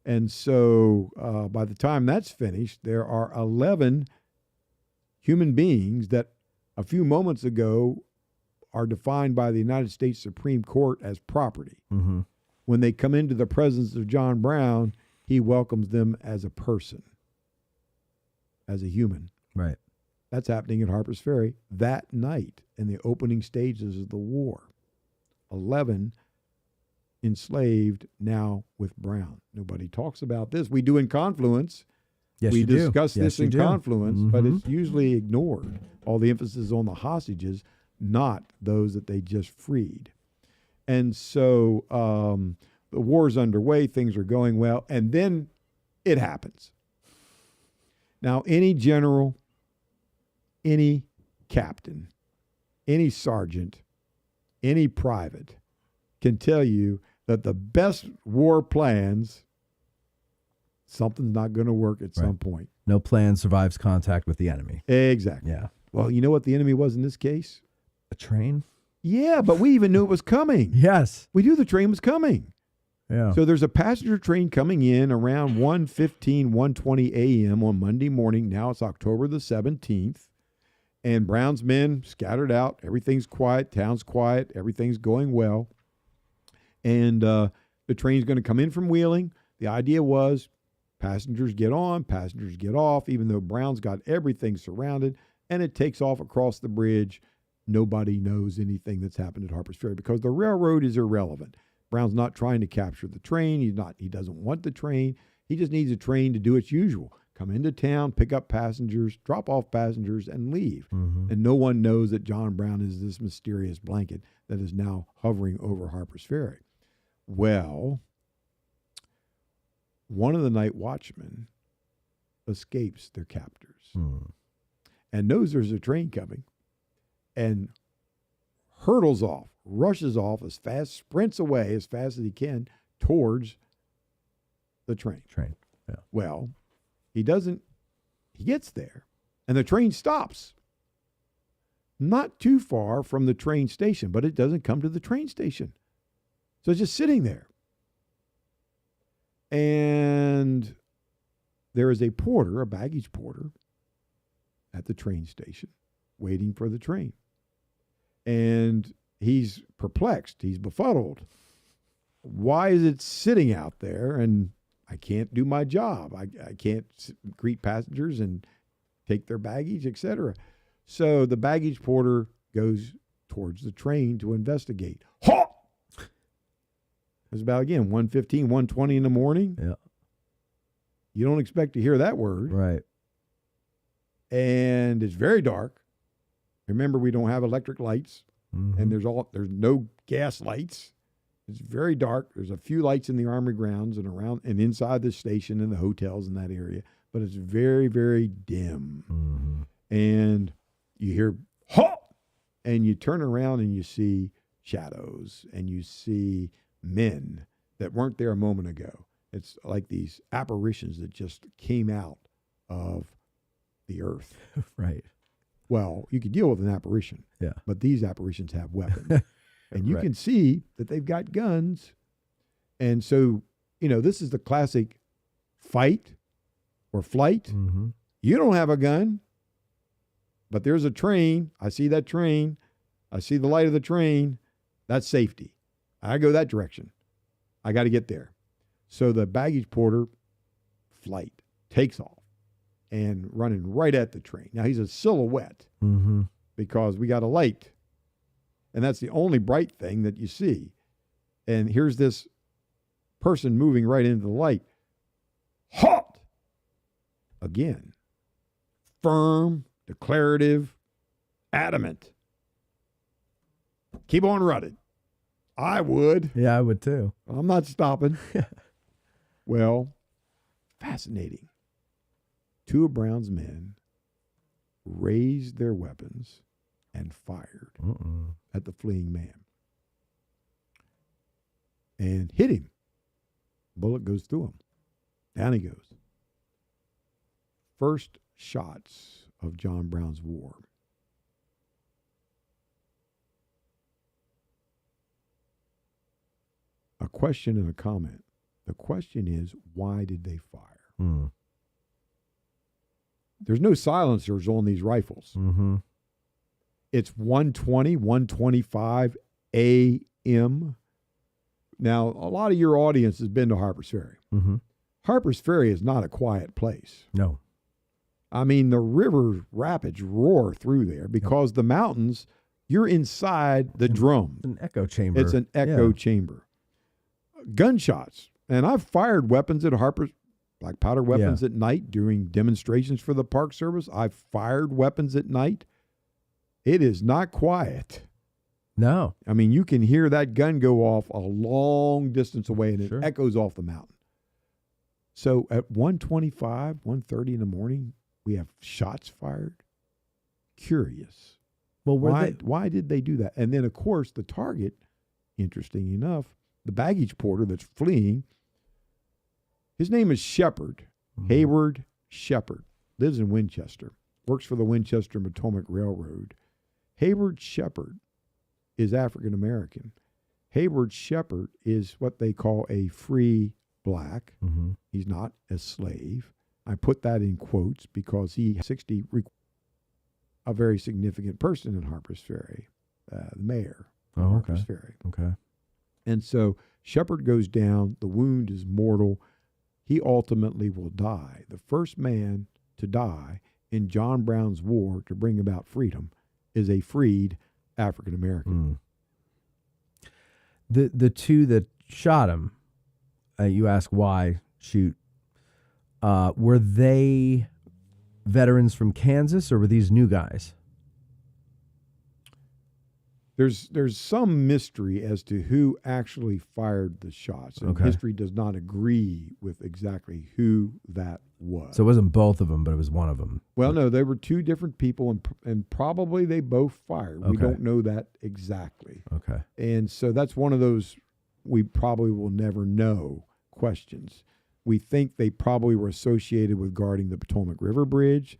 And so by the time that's finished, there are 11 human beings that a few moments ago are defined by the United States Supreme Court as property. Mm-hmm. When they come into the presence of John Brown, he welcomes them as a person, as a human. Right. That's happening at Harpers Ferry that night in the opening stages of the war. 11 enslaved now with Brown. Nobody talks about this. We do in Confluence. Yes, we you do. discuss Yes, this you in do. Confluence, Mm-hmm. but it's usually ignored. All the emphasis on the hostages, not those that they just freed. And so the war's underway, things are going well, and then it happens. Now, any general, any captain, any sergeant, any private can tell you that the best war plans, something's not going to work at some point. No plan survives contact with the enemy. Exactly. Yeah. Well, you know what the enemy was in this case? A train? Yeah, but we even knew it was coming. Yes. We knew the train was coming. Yeah. So there's a passenger train coming in around 1:15, 1:20 a.m. on Monday morning. Now it's October the 17th. And Brown's men scattered out. Everything's quiet. Town's quiet. Everything's going well. And the train's going to come in from Wheeling. The idea was passengers get on, passengers get off, even though Brown's got everything surrounded. And it takes off across the bridge. Nobody knows anything that's happened at Harpers Ferry because the railroad is irrelevant. Brown's not trying to capture the train. He doesn't want the train. He just needs a train to do its usual. Come into town, pick up passengers, drop off passengers, and leave. Mm-hmm. And no one knows that John Brown is this mysterious blanket that is now hovering over Harpers Ferry. Well, one of the night watchmen escapes their captors Hmm. and knows there's a train coming and hurdles off, rushes off as fast, sprints away as fast as he can towards the train. Yeah. Well, he gets there and the train stops. Not too far from the train station, but it doesn't come to the train station. So it's just sitting there. And there is a porter, a baggage porter, at the train station waiting for the train. And he's perplexed. He's befuddled. Why is it sitting out there and I can't do my job? I can't greet passengers and take their baggage, etc. So the baggage porter goes towards the train to investigate. Halt! It's about, again, 1:15, 1:20 in the morning. Yeah. You don't expect to hear that word. Right. And it's very dark. Remember, we don't have electric lights, Mm-hmm. and there's no gas lights. It's very dark. There's a few lights in the Army grounds and around and inside the station and the hotels in that area, but it's very, very dim. Mm-hmm. And you hear halt, and you turn around and you see shadows and you see men that weren't there a moment ago. It's like these apparitions that just came out of the earth. Right. Well, you could deal with an apparition, Yeah. but these apparitions have weapons. And you Right. can see that they've got guns. And so, this is the classic fight or flight. Mm-hmm. You don't have a gun, but there's a train. I see that train. I see the light of the train. That's safety. I go that direction. I got to get there. So the baggage porter flight takes off and running right at the train. Now he's a silhouette Mm-hmm. because we got a light. And that's the only bright thing that you see. And here's this person moving right into the light. Halt! Again. Firm, declarative, adamant. Keep on running. I would. Yeah, I would too. I'm not stopping. Well, fascinating. Two of Brown's men raised their weapons and fired at the fleeing man and hit him. Bullet goes through him. Down he goes. First shots of John Brown's war. A question and a comment. The question is, why did they fire? Mm. There's no silencers on these rifles. Mm-hmm. It's 1:20, 1:25 a.m. Now, a lot of your audience has been to Harpers Ferry. Mm-hmm. Harpers Ferry is not a quiet place. No. I mean, the river rapids roar through there because the mountains, you're inside the drum. An echo chamber. It's an echo chamber. Gunshots. And I've fired weapons at Harpers, black powder weapons at night during demonstrations for the Park Service. I've fired weapons at night. It is not quiet. No. I mean, you can hear that gun go off a long distance away, and it echoes off the mountain. So at 1:25, 1:30 in the morning, we have shots fired. Curious. Well, why did they do that? And then, of course, the target, interesting enough, the baggage porter that's fleeing, his name is Shepard, Hayward Shepard, lives in Winchester, works for the Winchester and Potomac Railroad. Hayward Shepard is African American. Hayward Shepard is what they call a free black. Mm-hmm. He's not a slave. I put that in quotes because he 60, a very significant person in Harpers Ferry, the mayor of Harpers Ferry. Okay. And so Shepard goes down. The wound is mortal. He ultimately will die. The first man to die in John Brown's war to bring about freedom is a freed African American. The two that shot him, you ask why shoot, were they veterans from Kansas or were these new guys? there's some mystery as to who actually fired the shots, and Okay. history does not agree with exactly who that was. So it wasn't both of them, but it was one of them. Well, no, they were two different people, and probably they both fired. We Okay. don't know that exactly. Okay. And so that's one of those we probably will never know questions. We think they probably were associated with guarding the Potomac River Bridge.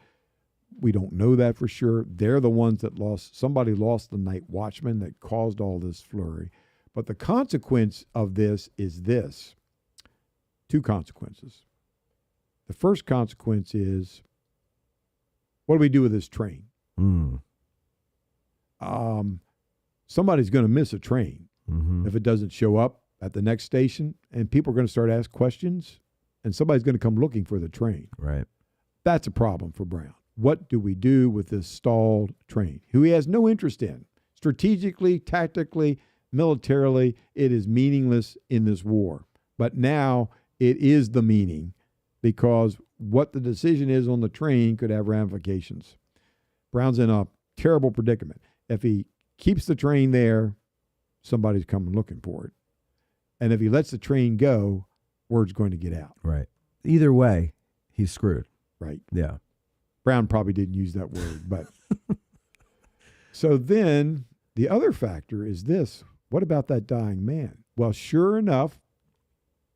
We don't know that for sure. They're the ones that somebody lost the night watchman that caused all this flurry. But the consequence of this is this. Two consequences. The first consequence is, what do we do with this train? Mm. Somebody's going to miss a train Mm-hmm. if it doesn't show up at the next station, and people are going to start asking questions, and somebody's going to come looking for the train. Right. That's a problem for Brown. What do we do with this stalled train, who he has no interest in? Strategically, tactically, militarily, it is meaningless in this war. But now it is the meaning, because what the decision is on the train could have ramifications. Brown's in a terrible predicament. If he keeps the train there, somebody's coming looking for it. And if he lets the train go, word's going to get out. Right. Either way, he's screwed. Right. Yeah. Brown probably didn't use that word, but so then the other factor is this. What about that dying man? Well, sure enough,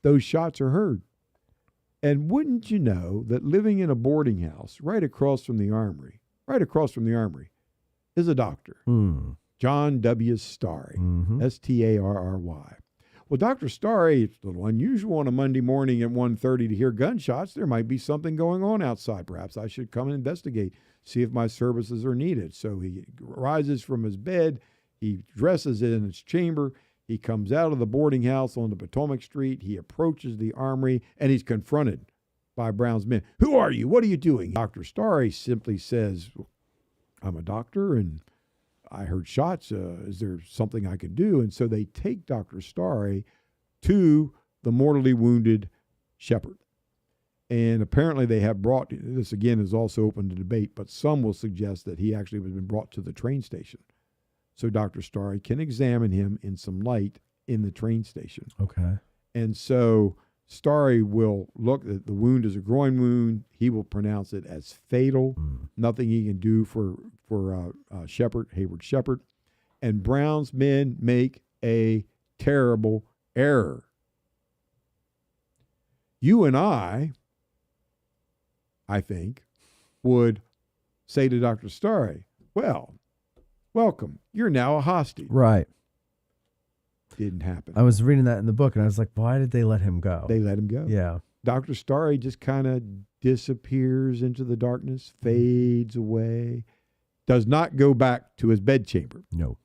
those shots are heard. And wouldn't you know that living in a boarding house right across from the armory, is a doctor, Mm. John W. Starry, Mm-hmm. Starry. Well, Dr. Starry, it's a little unusual on a Monday morning at 1:30 to hear gunshots. There might be something going on outside. Perhaps I should come and investigate, see if my services are needed. So he rises from his bed. He dresses in his chamber. He comes out of the boarding house onto Potomac Street. He approaches the armory, and he's confronted by Brown's men. Who are you? What are you doing? Dr. Starry simply says, I'm a doctor, and I heard shots. Is there something I could do? And so they take Dr. Starry to the mortally wounded shepherd. And apparently they have brought, this again is also open to debate, but some will suggest that he actually has been brought to the train station. So Dr. Starry can examine him in some light in the train station. Okay. And so Starry will look at the wound as a groin wound. He will pronounce it as fatal. Mm. Nothing he can do for Hayward Shepherd. And Brown's men make a terrible error. You and I think, would say to Dr. Starry, well, welcome. You're now a hostage. Right. Didn't happen. I was reading that in the book, and I was like, why did they let him go? They let him go. Yeah. Dr. Starry just kind of disappears into the darkness, fades away, does not go back to his bedchamber. No.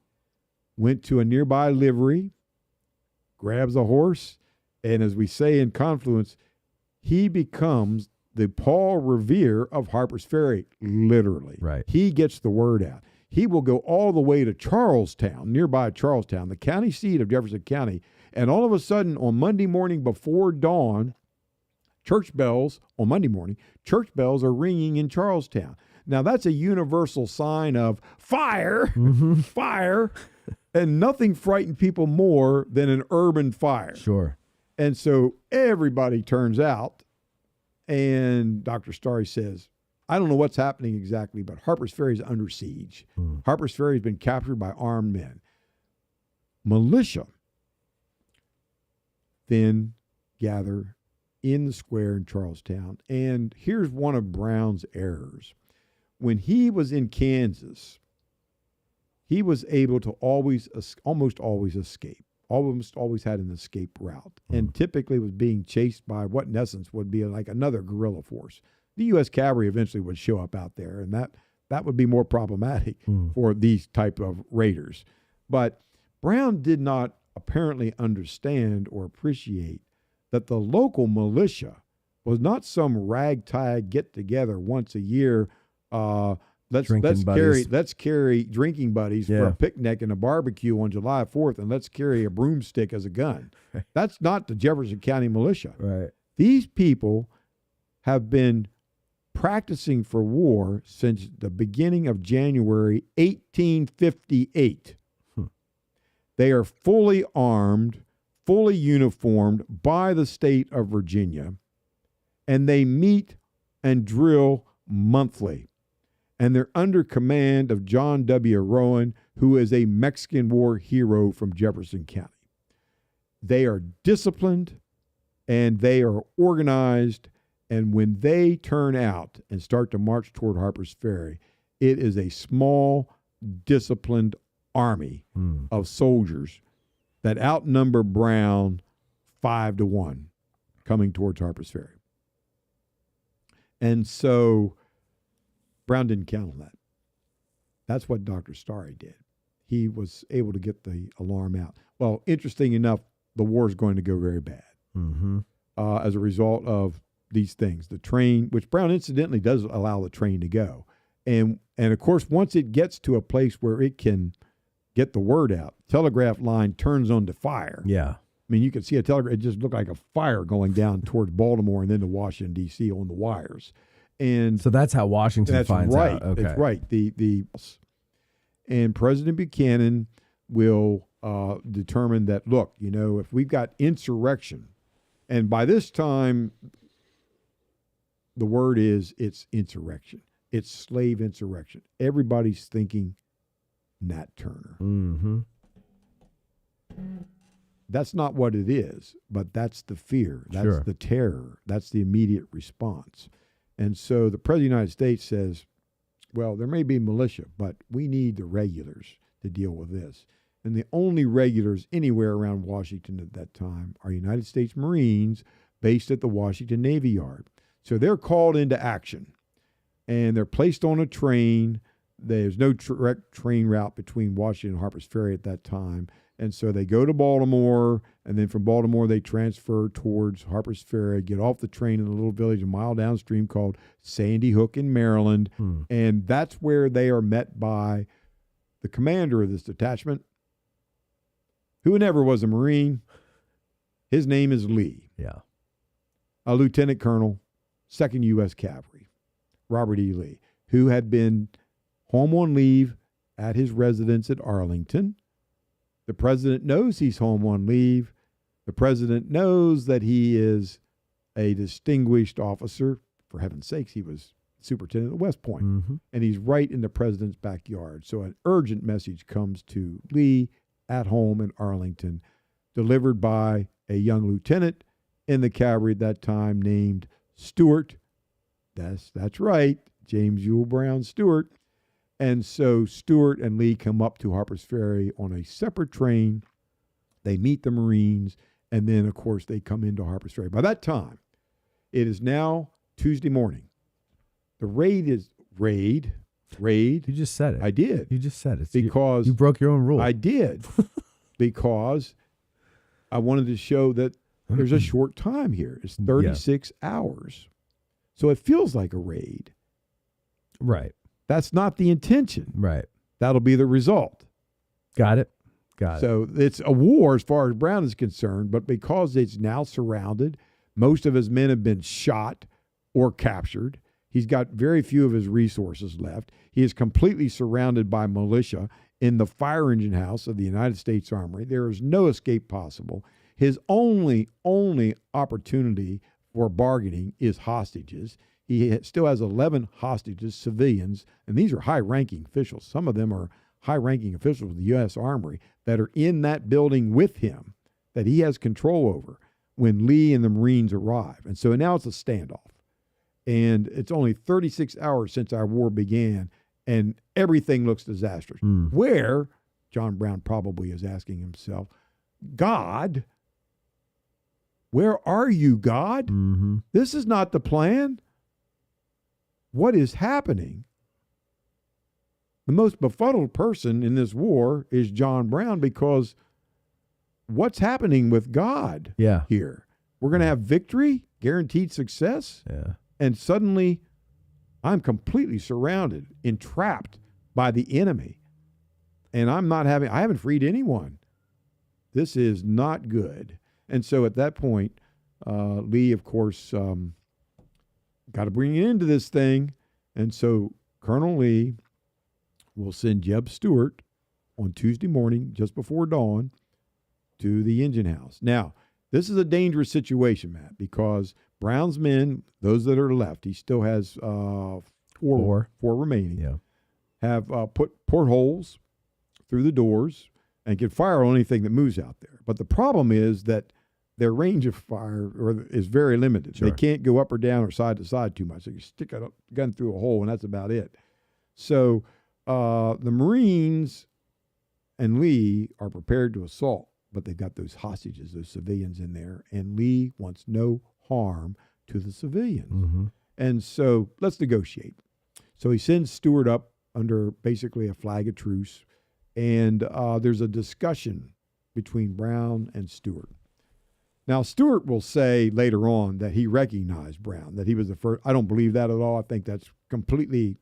Went to a nearby livery, grabs a horse, and as we say in Confluence, he becomes the Paul Revere of Harpers Ferry, literally. Right. He gets the word out. He will go all the way to Charlestown, nearby Charlestown, the county seat of Jefferson County, and all of a sudden on Monday morning before dawn, church bells are ringing in Charlestown. Now that's a universal sign of fire, fire, and nothing frightened people more than an urban fire. Sure. And so everybody turns out, and Dr. Starry says, I don't know what's happening exactly, but Harpers Ferry is under siege. Harpers Ferry has been captured by armed men. Militia then gather in the square in Charlestown. And here's one of Brown's errors. When he was in Kansas, he was able to almost always escape. Almost always had an escape route, and typically was being chased by what in essence would be like another guerrilla force. The U.S. cavalry eventually would show up out there, and that would be more problematic for these type of raiders. But Brown did not apparently understand or appreciate that the local militia was not some ragtag get-together once a year. Let's carry drinking buddies for a picnic and a barbecue on July 4th, and let's carry a broomstick as a gun. That's not the Jefferson County militia. Right. These people have been practicing for war since the beginning of January 1858. They are fully armed, fully uniformed by the state of Virginia, and they meet and drill monthly. And they're under command of John W. Rowan, who is a Mexican War hero from Jefferson County. They are disciplined and they are organized. And when they turn out and start to march toward Harpers Ferry, it is a small, disciplined army of soldiers that outnumber Brown 5-1 coming towards Harpers Ferry. And so Brown didn't count on that. That's what Dr. Starry did. He was able to get the alarm out. Well, interesting enough, the war is going to go very bad as a result of these things. The train, which Brown incidentally does allow the train to go. And of course, once it gets to a place where it can get the word out, telegraph line turns on to fire. Yeah. I mean, you could see a telegraph, it just looked like a fire going down towards Baltimore and then to Washington, D.C. on the wires. And so that's how Washington finds out. Okay. That's right. And President Buchanan will determine that, look, you know, if we've got insurrection, and by this time, the word is it's insurrection. It's slave insurrection. Everybody's thinking Nat Turner. That's not what it is, but that's the fear. That's the terror. That's the immediate response. And so the President of the United States says, well, there may be militia, but we need the regulars to deal with this. And the only regulars anywhere around Washington at that time are United States Marines based at the Washington Navy Yard. So they're called into action, and they're placed on a train. There's no direct train route between Washington and Harpers Ferry at that time. And so they go to Baltimore, and then from Baltimore they transfer towards Harpers Ferry, get off the train in a little village a mile downstream called Sandy Hook in Maryland. And that's where they are met by the commander of this detachment, who never was a Marine. His name is Lee. Yeah. A lieutenant colonel, 2nd U.S. Cavalry, Robert E. Lee, who had been home on leave at his residence at Arlington. The president knows he's home on leave. The president knows that he is a distinguished officer. For heaven's sakes, he was superintendent at West Point. And he's right in the president's backyard. So an urgent message comes to Lee at home in Arlington, delivered by a young lieutenant in the cavalry at that time named Stewart. That's right, James Ewell Brown Stewart. And so Stewart and Lee come up to Harpers Ferry on a separate train. They meet the Marines, and then, of course, they come into Harpers Ferry. By that time, it is now Tuesday morning. The raid. You just said it. I did. You just said it. Because you broke your own rule. I did. Because I wanted to show that there's a short time here. It's 36 hours. So it feels like a raid. Right. That's not the intention. Right. That'll be the result. Got it. So it's a war as far as Brown is concerned, but because it's now surrounded, most of his men have been shot or captured. He's got very few of his resources left. He is completely surrounded by militia in the fire engine house of the United States Armory. There is no escape possible. His only opportunity for bargaining is hostages. He still has 11 hostages, civilians, and these are high-ranking officials. Some of them are high-ranking officials of the U.S. Armory that are in that building with him that he has control over when Lee and the Marines arrive. And so now it's a standoff. And it's only 36 hours since our war began, and everything looks disastrous. Where, John Brown probably is asking himself, God, where are you, God? This is not the plan. What is happening? The most befuddled person in this war is John Brown, because what's happening with God here? We're going to have victory, guaranteed success, and suddenly I'm completely surrounded, entrapped by the enemy, and I haven't freed anyone. This is not good. And so at that point, Lee, of course, got to bring it into this thing. And so Colonel Lee will send Jeb Stuart on Tuesday morning, just before dawn, to the engine house. Now, this is a dangerous situation, Matt, because Brown's men, those that are left, he still has four remaining, have put portholes through the doors and can fire on anything that moves out there. But the problem is that their range of fire is very limited. Sure. They can't go up or down or side to side too much. They can stick a gun through a hole, and that's about it. So the Marines and Lee are prepared to assault, but they've got those hostages, those civilians in there, and Lee wants no harm to the civilians. Mm-hmm. And so let's negotiate. So he sends Stewart up under basically a flag of truce, and there's a discussion between Brown and Stewart. Now, Stewart will say later on that he recognized Brown, that he was the first. I don't believe that at all. I think that's completely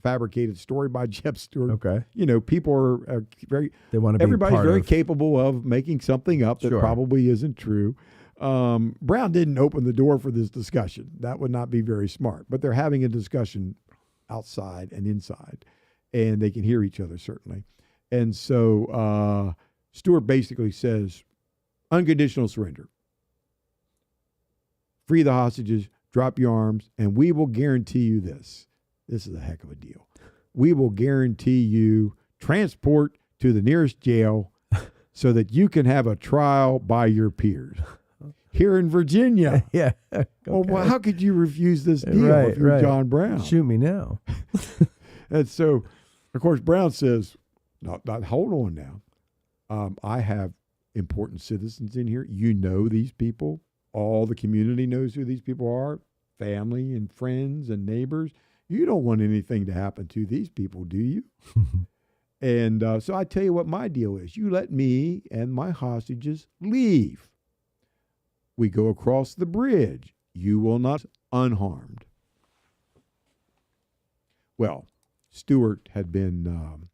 fabricated story by Jeb Stewart. Okay. You know, people are very. They want to be everybody's part very of. capable of making something up that Sure. probably isn't true. Brown didn't open the door for this discussion. That would not be very smart. But they're having a discussion outside and inside, and they can hear each other certainly. And so Stewart basically says, unconditional surrender. Free the hostages, drop your arms, and we will guarantee you this. This is a heck of a deal. We will guarantee you transport to the nearest jail so that you can have a trial by your peers. Here in Virginia. Yeah. Okay. Well, how could you refuse this deal if you're John Brown? Shoot me now. And so, of course, Brown says, no, hold on now. I have important citizens in here. You know these people. All the community knows who these people are, family and friends and neighbors. You don't want anything to happen to these people, do you? And so I tell you what my deal is. You let me and my hostages leave. We go across the bridge. You will not unharmed. Well, Stewart had been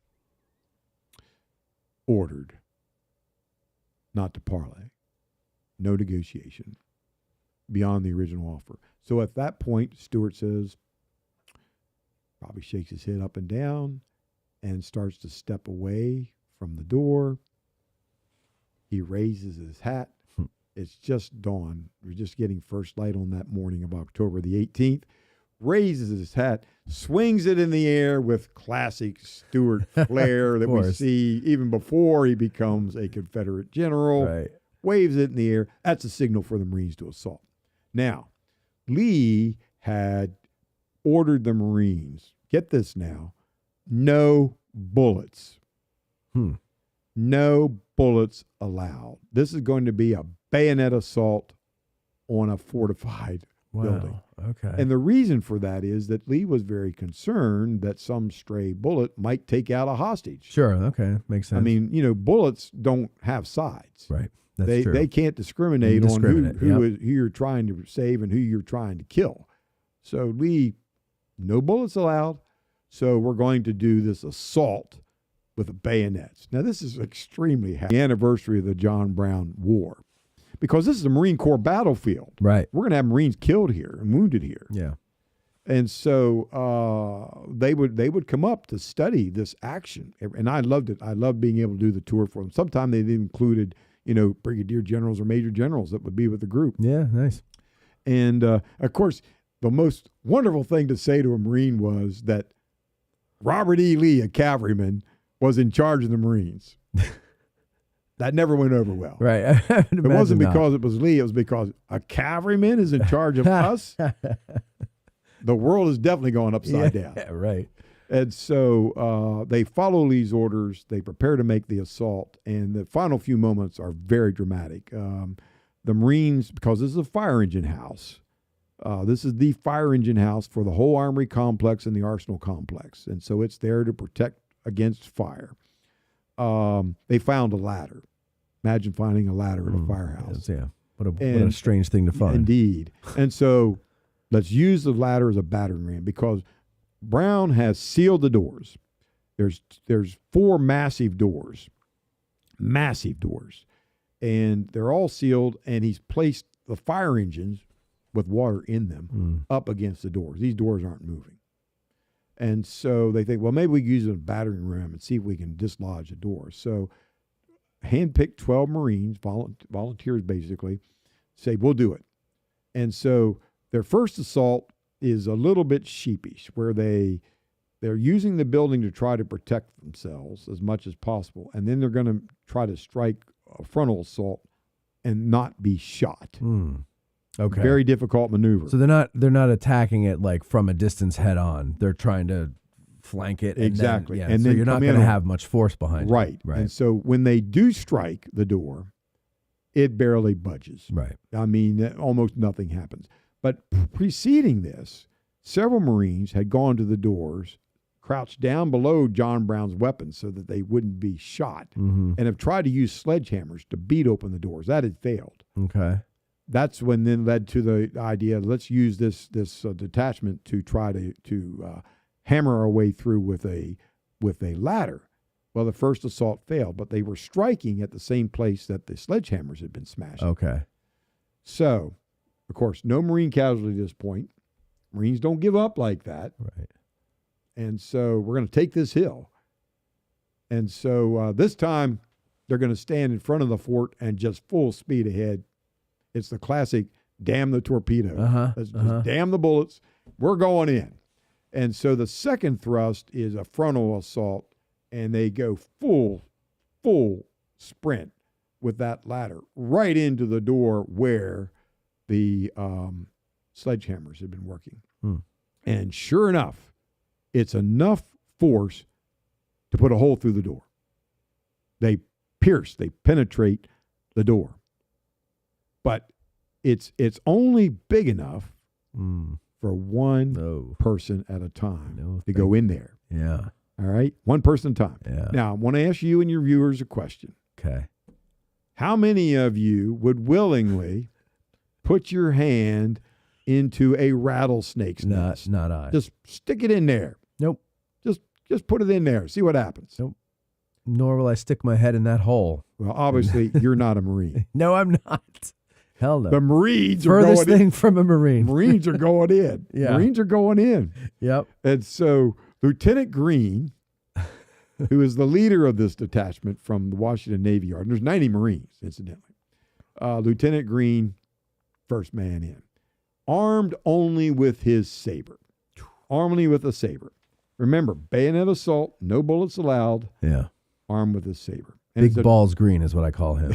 ordered not to parley, no negotiation beyond the original offer. So at that point, Stewart says, probably shakes his head up and down and starts to step away from the door. He raises his hat. It's just dawn. We're just getting first light on that morning of October the 18th. Raises his hat, swings it in the air with classic Stewart flair that we see even before he becomes a Confederate general. Right. Waves it in the air. That's a signal for the Marines to assault. Now, Lee had ordered the Marines, get this now, no bullets. No bullets allowed. This is going to be a bayonet assault on a fortified building. Okay. And the reason for that is that Lee was very concerned that some stray bullet might take out a hostage. Sure. Okay. Makes sense. I mean, you know, bullets don't have sides. Right. That's true. They can't discriminate on Indiscriminate, who you're trying to save and who you're trying to kill. So Lee, no bullets allowed. So we're going to do this assault with bayonets. Now, this is extremely happy. The anniversary of the John Brown War, because this is a Marine Corps battlefield. Right. We're going to have Marines killed here and wounded here. Yeah. And so they would come up to study this action, and I loved it. I loved being able to do the tour for them. Sometimes they included, you know, brigadier generals or major generals that would be with the group. Yeah, nice. And of course, the most wonderful thing to say to a Marine was that Robert E. Lee, a cavalryman, was in charge of the Marines. That never went over well. Right. It wasn't because it was Lee. It was because a cavalryman is in charge of us. The world is definitely going upside down. Yeah, right. And so they follow Lee's orders. They prepare to make the assault. And the final few moments are very dramatic. The Marines, because this is a fire engine house, this is the fire engine house for the whole armory complex and the arsenal complex. And so it's there to protect against fire. They found a ladder. Imagine finding a ladder in a firehouse. Yeah. What a strange thing to find. Indeed. And so let's use the ladder as a battering ram, because Brown has sealed the doors. There's 4 massive doors, and they're all sealed, and he's placed the fire engines with water in them up against the doors. These doors aren't moving. And so they think, well, maybe we can use a battering ram and see if we can dislodge the door. So handpicked 12 Marines, volunteers basically, say, we'll do it. And so their first assault is a little bit sheepish, where they're using the building to try to protect themselves as much as possible. And then they're going to try to strike a frontal assault and not be shot. Okay. Very difficult maneuver. So they're not attacking it like from a distance head on. They're trying to flank it. Exactly. And so you're not going to have much force behind it. Right. And so when they do strike the door, it barely budges. Right. I mean, almost nothing happens. But preceding this, several Marines had gone to the doors, crouched down below John Brown's weapons so that they wouldn't be shot, and have tried to use sledgehammers to beat open the doors. That had failed. Okay. That's when then led to the idea, let's use this detachment to try to hammer our way through with a ladder. Well, the first assault failed, but they were striking at the same place that the sledgehammers had been smashing. Okay. So, of course, no Marine casualty at this point. Marines don't give up like that. Right. And so we're going to take this hill. And so this time they're going to stand in front of the fort and just full speed ahead. It's the classic damn the torpedo. Let's just damn the bullets. We're going in. And so the second thrust is a frontal assault, and they go full sprint with that ladder right into the door where the sledgehammers have been working. And sure enough, it's enough force to put a hole through the door. They penetrate the door. But it's only big enough for one person at a time to go in there. Yeah. All right? One person at a time. Yeah. Now, I want to ask you and your viewers a question. Okay. How many of you would willingly put your hand into a rattlesnake's nest? Not I. Just stick it in there. Nope. Just put it in there. See what happens. Nope. Nor will I stick my head in that hole. Well, obviously, you're not a Marine. No, I'm not. Hell no. The Marines are furthest going thing from a Marine. Marines are going in. Yeah. Marines are going in. Yep. And so Lieutenant Green, who is the leader of this detachment from the Washington Navy Yard, and there's 90 Marines, incidentally. Lieutenant Green, first man in, armed only with his saber. Only with a saber. Remember, bayonet assault, no bullets allowed. Yeah. Armed with his saber. And Big Balls Green is what I call him.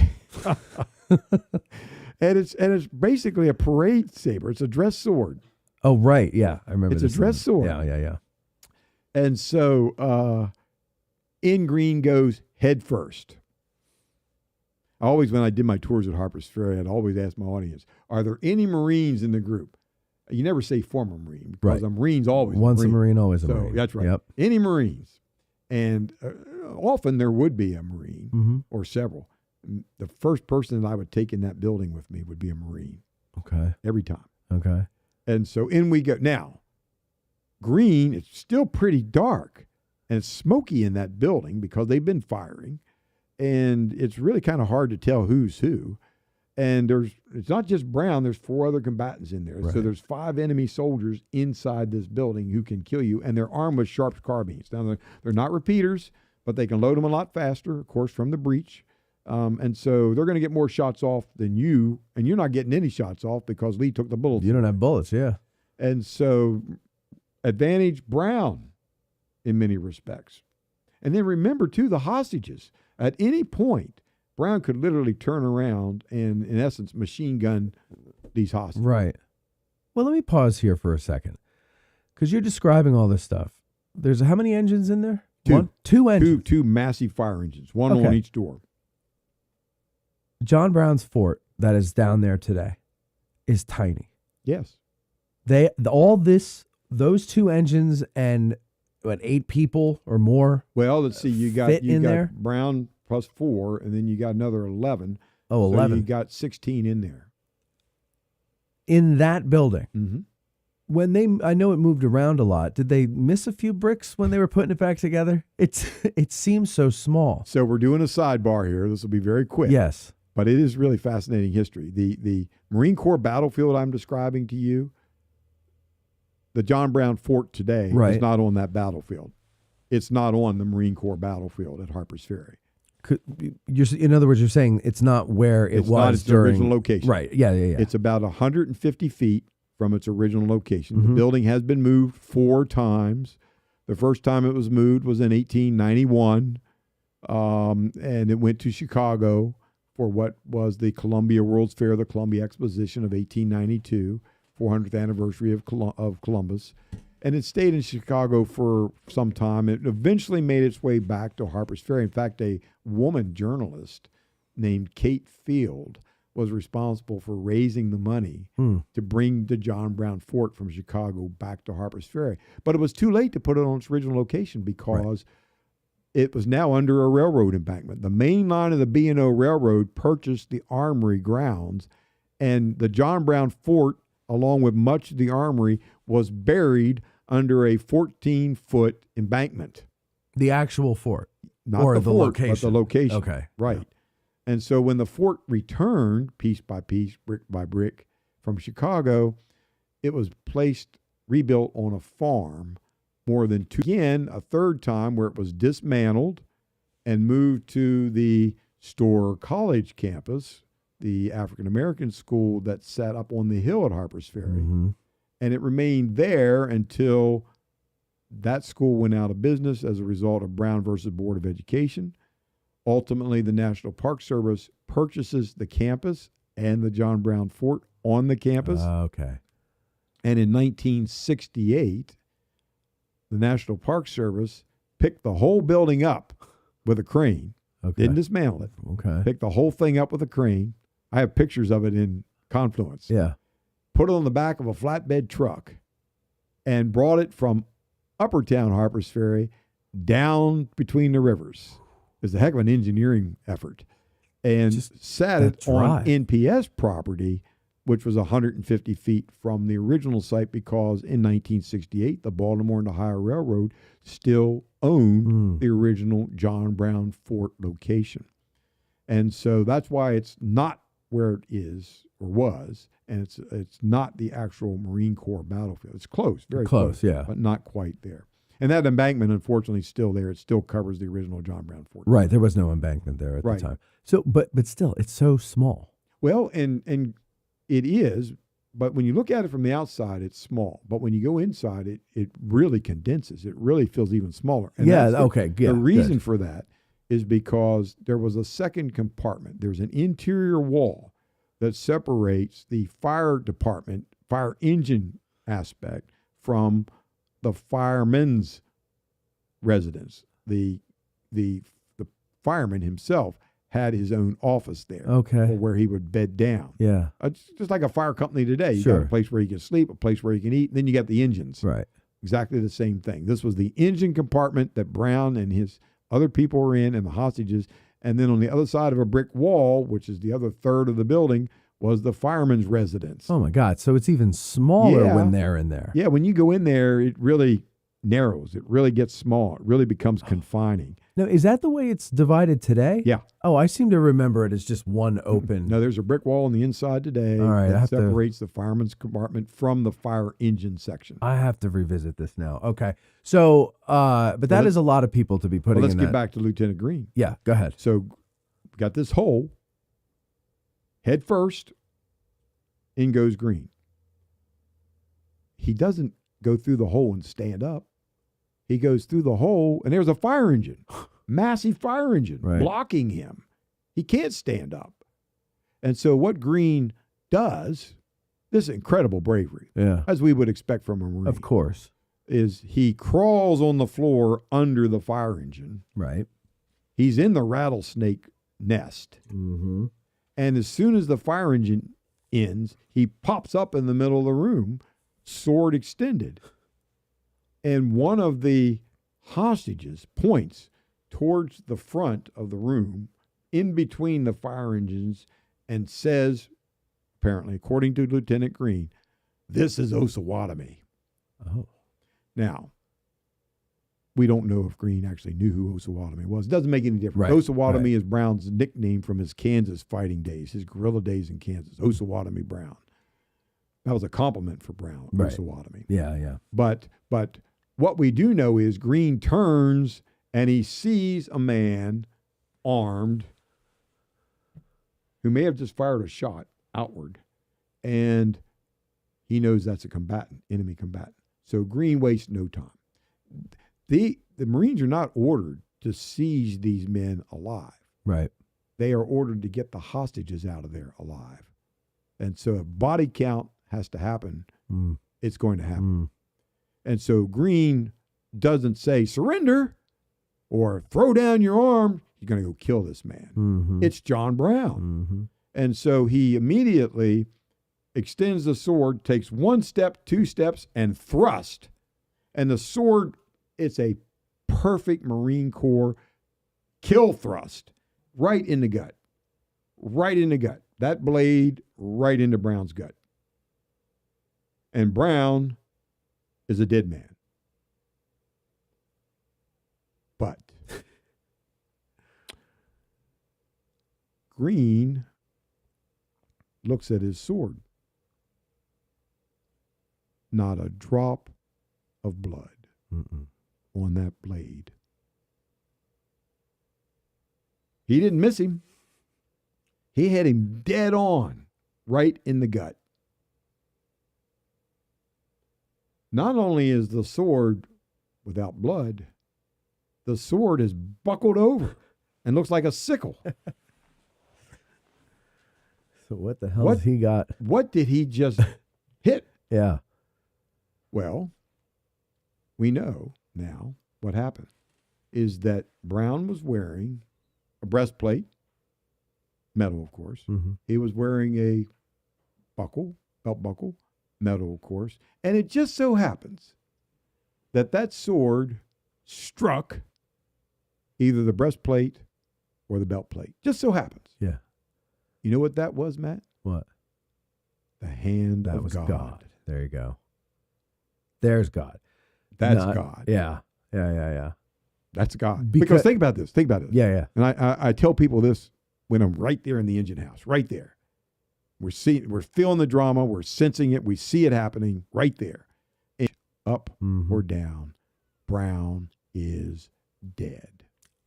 And it's basically a parade saber. It's a dress sword. Oh, right. Yeah. I remember It's a dress sword. Yeah. And so in Green goes head first. When I did my tours at Harpers Ferry, I'd always ask my audience, are there any Marines in the group? You never say former Marine, because a Marine's always Once a Marine. always a So Marine. that's right. Yep. Any Marines. And often there would be a Marine or several. The first person that I would take in that building with me would be a Marine. Okay. Every time. Okay. And so in we go. Now, Green, it's still pretty dark, and it's smoky in that building because they've been firing, and it's really kind of hard to tell who's who. And it's not just Brown, there's 4 other combatants in there. Right. So there's 5 enemy soldiers inside this building who can kill you, and they're armed with sharp carbines. Now, they're not repeaters, but they can load them a lot faster, of course, from the breech. And so they're going to get more shots off than you, and you're not getting any shots off because Lee took the bullets. You don't have bullets, yeah. And so advantage Brown in many respects. And then remember, too, the hostages. At any point, Brown could literally turn around and, in essence, machine gun these hostages. Right. Well, let me pause here for a second, because you're describing all this stuff. There's how many engines in there? 2. 2 engines. Two massive fire engines, one on each door. John Brown's fort that is down there today is tiny. Yes. Those 2 engines and 8 people or more. Well, let's see. You got there? Brown plus 4, and then you got another 11. Oh, 11. So you got 16 in there. In that building. Mm-hmm. I know it moved around a lot. Did they miss a few bricks when they were putting it back together? It seems so small. So we're doing a sidebar here. This will be very quick. Yes. But it is really fascinating history. The Marine Corps battlefield I'm describing to you, the John Brown Fort today Right. is not on that battlefield. It's not on the Marine Corps battlefield at Harpers Ferry. In other words, you're saying it's not where it It's was not its during original location. Right. Yeah. It's about 150 feet from its original location. Mhm. The building has been moved 4 times. The first time it was moved was in 1891, and it went to Chicago for what was the Columbia World's Fair, the Columbia Exposition of 1892, 400th anniversary of Columbus. And it stayed in Chicago for some time. It eventually made its way back to Harpers Ferry. In fact, a woman journalist named Kate Field was responsible for raising the money to bring the John Brown Fort from Chicago back to Harpers Ferry. But it was too late to put it on its original location because it was now under a railroad embankment. The main line of the B&O Railroad purchased the armory grounds, and the John Brown Fort, along with much of the armory, was buried under a 14-foot embankment. The actual fort. Not or the fort, location. but the location. Okay. Right. Yeah. And so when the fort returned piece by piece, brick by brick from Chicago, it was rebuilt on a farm more than 2. Again, a third time where it was dismantled and moved to the Storr College campus, the African-American school that sat up on the hill at Harpers Ferry. Mm-hmm. And it remained there until that school went out of business as a result of Brown versus Board of Education. Ultimately, the National Park Service purchases the campus and the John Brown Fort on the campus. Okay. And in 1968, the National Park Service picked the whole building up with a crane. Okay. Didn't dismantle it. Okay. Picked the whole thing up with a crane. I have pictures of it in Confluence. Yeah. Put it on the back of a flatbed truck and brought it from Upper Town Harpers Ferry down between the rivers. It was a heck of an engineering effort. And Just sat that it on drive. NPS property, which was 150 feet from the original site, because in 1968, the Baltimore and Ohio Railroad still owned the original John Brown Fort location. And so that's why it's not where it is or was, and it's not the actual Marine Corps battlefield. It's close, very Close, yeah. but not quite there. And that embankment, unfortunately, is still there. It still covers the original John Brown Fort. Right. There was no embankment there at Right. the time. So, but still, it's so small. Well, and it is, but when you look at it from the outside, it's small. But when you go inside, it really condenses. It really feels even smaller. And Yeah. that's Okay. Yeah. The reason good. for that is because there was a second compartment. There's an interior wall that separates the fire department, fire engine aspect from the fireman's residence. The fireman himself had his own office there. Okay. Or where he would bed down. Yeah. It's just like a fire company today. You Sure. got a place where you can sleep, a place where you can eat, and then you got the engines. Right. Exactly the same thing. This was the engine compartment that Brown and his other people were in, and the hostages. And then on the other side of a brick wall, which is the other third of the building, was the fireman's residence. Oh my God. So it's even smaller Yeah. when they're in there. Yeah, when you go in there, it really narrows. It really gets small. It really becomes confining. Now, is that the way it's divided today? Yeah. Oh, I seem to remember it as just one open. No, there's a brick wall on the inside today All right, I that have to- separates the fireman's compartment from the fire engine section. I have to revisit this now. Okay. So, but that is a lot of people to be putting Well, let's in get that. back to Lieutenant Green. Yeah, go ahead. So, we got this hole. Head first, in goes Green. He doesn't go through the hole and stand up. He goes through the hole, and there's a fire engine, massive fire engine, Right. blocking him. He can't stand up. And so what Green does, this incredible bravery, Yeah. as we would expect from a Marine, Of course. is he crawls on the floor under the fire engine. Right. He's in the rattlesnake nest. Mm-hmm. And as soon as the fire engine ends, he pops up in the middle of the room, sword extended. And one of the hostages points towards the front of the room, in between the fire engines, and says, apparently, according to Lieutenant Green, "This is Osawatomie." Oh. Now, we don't know if Green actually knew who Osawatomie was. It doesn't make any difference. Right, Osawatomie right. is Brown's nickname from his Kansas fighting days, his guerrilla days in Kansas. Osawatomie Brown. That was a compliment for Brown, Right. Osawatomie. Yeah. But what we do know is Greene turns and he sees a man armed who may have just fired a shot outward, and he knows that's a combatant, enemy combatant. So Greene wastes no time. The Marines are not ordered to seize these men alive. Right. They are ordered to get the hostages out of there alive. And so if body count has to happen, it's going to happen. And so Greene doesn't say surrender or throw down your arm. You're going to go kill this man. It's John Brown. And so he immediately extends the sword, takes 1 step, 2 steps, and thrust. And the sword, it's a perfect Marine Corps kill thrust right in the gut. Right in the gut. That blade right into Brown's gut. And Brown is a dead man. But Greene looks at his sword. Not a drop of blood on that blade. He didn't miss him. He had him dead on, right in the gut. Not only is the sword without blood, the sword is buckled over and looks like a sickle. So what the hell has he got? What did he just hit? Yeah. Well, we know now what happened is that Brown was wearing a breastplate, metal, of course. He was wearing a buckle, belt buckle, metal, of course. And it just so happens that that sword struck either the breastplate or the belt plate. Just so happens. Yeah. You know what that was, Matt? What? The hand That of was God. God. There you go. There's God. That's God. Yeah. That's God. Because- Because think about this. Yeah. And I tell people this when I'm right there in the engine house, right there. We're feeling the drama. We're sensing it. We see it happening right there. And up or down, Brown is dead.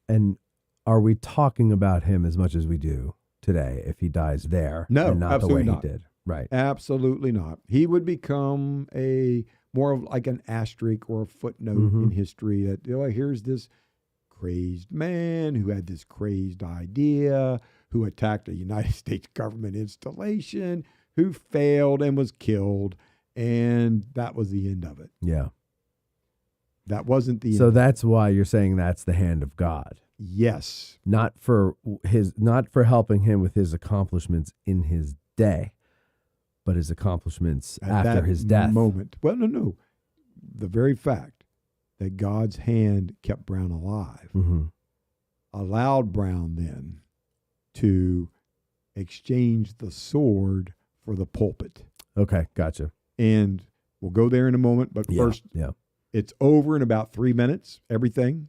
And are we talking about him as much as we do today if he dies there? No, and not absolutely the way not. he did. Right. Absolutely not. He would become more of like an asterisk or a footnote in history that, here's this crazed man who had this crazed idea, who attacked a United States government installation, who failed and was killed. And that was the end of it. Yeah. That wasn't the end. So that's why you're saying that's the hand of God. Yes. Not for helping him with his accomplishments in his day, but his accomplishments At after that his death. moment. Well, no. The very fact that God's hand kept Brown alive allowed Brown then to exchange the sword for the pulpit. Okay, gotcha. And we'll go there in a moment, but first, it's over in about 3 minutes, everything.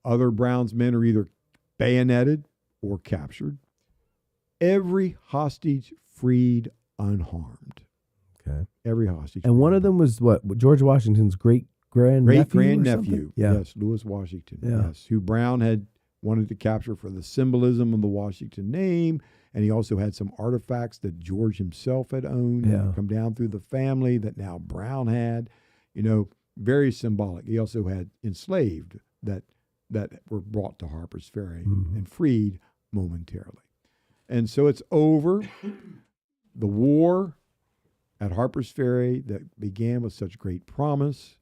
Other Brown's men are either bayoneted or captured. Every hostage freed unharmed. Okay. Every hostage. And one of them was what? George Washington's great-grandnephew? Yes, Lewis Washington, yes, who Brown had wanted to capture for the symbolism of the Washington name. And he also had some artifacts that George himself had owned and had come down through the family that now Brown had. Very symbolic. He also had enslaved that were brought to Harpers Ferry and freed momentarily. And so it's over. The war at Harpers Ferry that began with such great promise,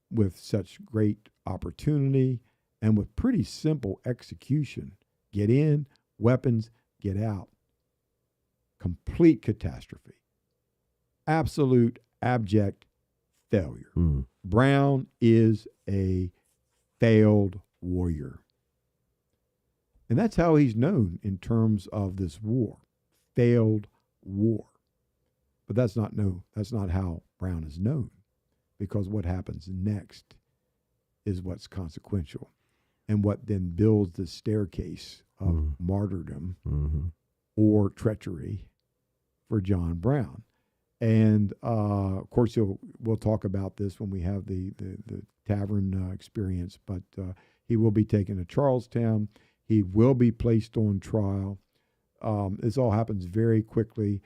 with such great opportunity, and with pretty simple execution. Get in, weapons, get out. Complete catastrophe. Absolute, abject failure. Brown is a failed warrior. And that's how he's known in terms of this war. Failed war. But that's not how Brown is known, because what happens next is what's consequential and what then builds the staircase of martyrdom or treachery for John Brown. And of course, we'll talk about this when we have the tavern experience. But he will be taken to Charlestown. He will be placed on trial. This all happens very quickly.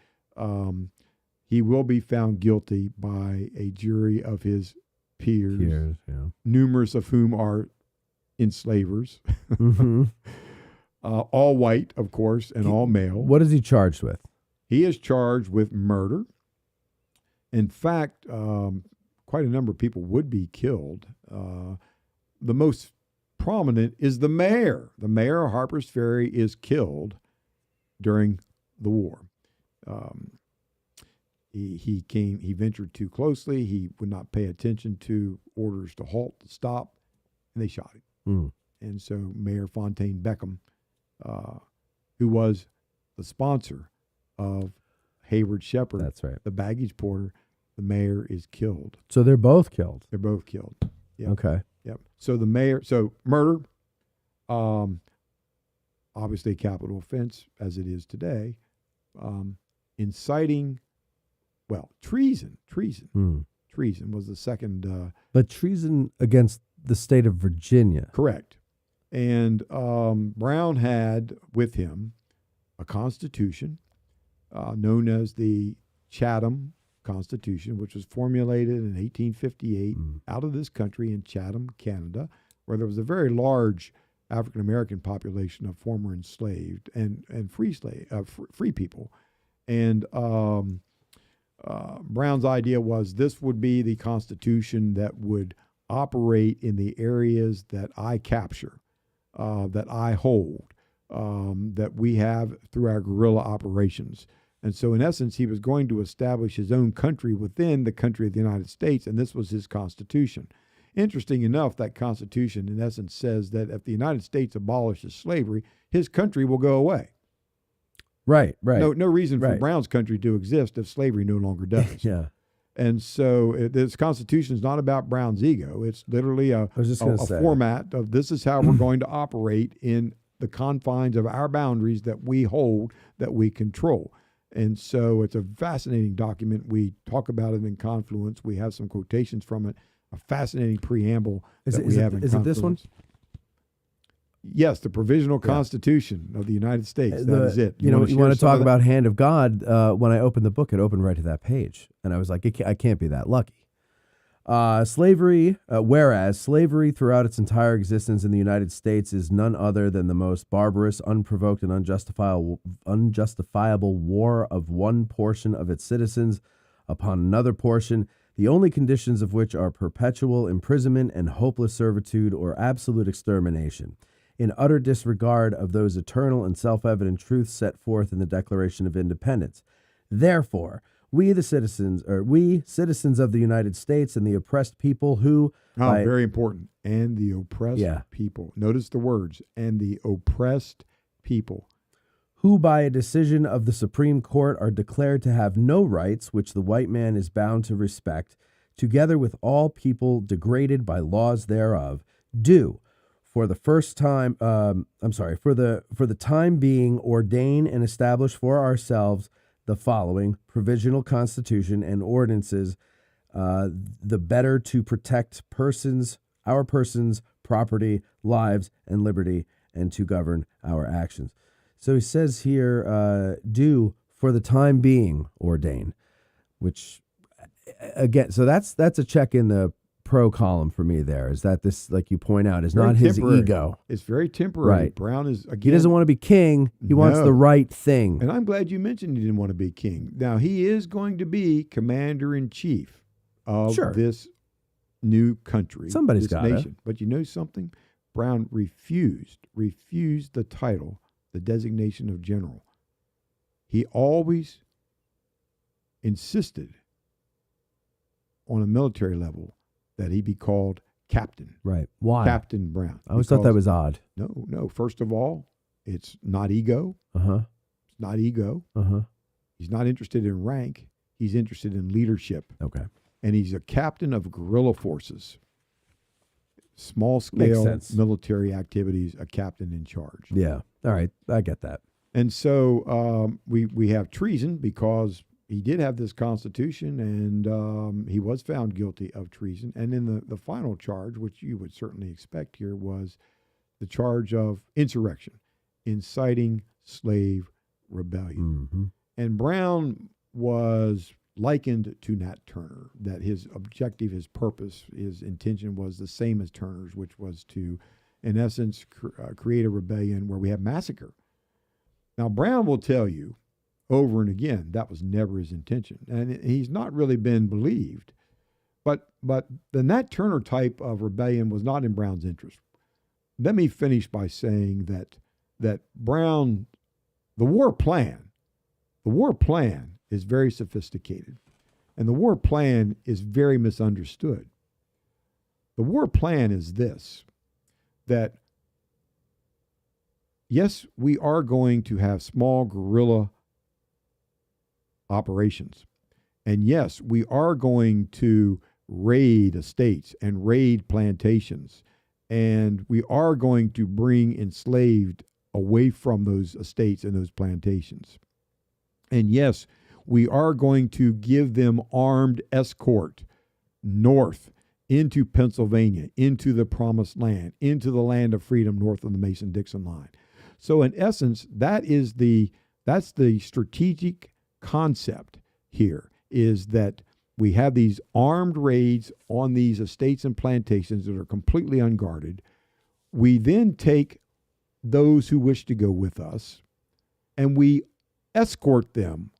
He will be found guilty by a jury of his peers, numerous of whom are enslavers, all white, of course, and all male. What is he charged with? He is charged with murder. In fact, quite a number of people would be killed. The most prominent is the mayor. The mayor of Harpers Ferry is killed during the war. He ventured too closely. He would not pay attention to orders to halt, to stop, and they shot him. And so Mayor Fontaine Beckham, who was the sponsor of Hayward Shepherd, that's right, the baggage porter, the mayor is killed. So they're both killed. They're both killed. Yep. Okay. Yep. So the mayor, murder, obviously a capital offense as it is today, inciting, treason. Treason was the second. But treason against the state of Virginia. Correct. And Brown had with him a constitution known as the Chatham Constitution, which was formulated in 1858 out of this country in Chatham, Canada, where there was a very large African American population of former enslaved and free people. And Brown's idea was this would be the Constitution that would operate in the areas that I capture, that I hold, that we have through our guerrilla operations. And so, in essence, he was going to establish his own country within the country of the United States, and this was his Constitution. Interesting enough, that Constitution, in essence, says that if the United States abolishes slavery, his country will go away. Right. No reason for Brown's country to exist if slavery no longer does. Yeah. And so this Constitution is not about Brown's ego. It's literally a format of this is how we're going to operate in the confines of our boundaries that we hold, that we control. And so it's a fascinating document. We talk about it in Confluence. We have some quotations from it, a fascinating preamble that we have in Confluence. Is it this one? Yes, the Provisional Constitution of the United States. That is it. You want to talk about Hand of God? When I opened the book, it opened right to that page. And I was like, I can't be that lucky. Slavery, whereas slavery throughout its entire existence in the United States is none other than the most barbarous, unprovoked, and unjustifiable war of one portion of its citizens upon another portion, the only conditions of which are perpetual imprisonment and hopeless servitude or absolute extermination, in utter disregard of those eternal and self-evident truths set forth in the Declaration of Independence. Therefore, we citizens of the United States and the oppressed people who... very important. And the oppressed people. Notice the words, and the oppressed people. Who by a decision of the Supreme Court are declared to have no rights which the white man is bound to respect, together with all people degraded by laws thereof, do, for the time being, ordain and establish for ourselves the following provisional constitution and ordinances, the better to protect our persons, property, lives, and liberty, and to govern our actions. So he says here, do for the time being ordain, which again, so that's a check in the pro column for me there, is that this, like you point out, is not his ego. It's very temporary. Right. Brown is, again... He doesn't want to be king. He wants the right thing. And I'm glad you mentioned he didn't want to be king. Now, he is going to be commander-in-chief of this new country, Somebody's this nation. But you know something? Brown refused the title, the designation of general. He always insisted on a military level that he be called captain. Right. Why? Captain Brown. I always thought that was odd. No. First of all, it's not ego. It's not ego. He's not interested in rank. He's interested in leadership. Okay. And he's a captain of guerrilla forces. Small scale military activities, a captain in charge. Yeah. All right. I get that. And so we have treason because he did have this constitution, and he was found guilty of treason. And then the final charge, which you would certainly expect here, was the charge of insurrection, inciting slave rebellion. Mm-hmm. And Brown was likened to Nat Turner, that his objective, his purpose, his intention was the same as Turner's, which was to, in essence, create a rebellion where we have massacre. Now, Brown will tell you over and again that was never his intention, and he's not really been believed. But the Nat Turner type of rebellion was not in Brown's interest. Let me finish by saying that Brown, the war plan is very sophisticated, and the war plan is very misunderstood. The war plan is this, that yes, we are going to have small guerrilla operations, and yes, we are going to raid estates and raid plantations, and we are going to bring enslaved away from those estates and those plantations. And yes, we are going to give them armed escort north into Pennsylvania, into the promised land, into the land of freedom north of the Mason-Dixon line. So in essence, that's the strategic concept here, is that we have these armed raids on these estates and plantations that are completely unguarded. We then take those who wish to go with us, and we escort them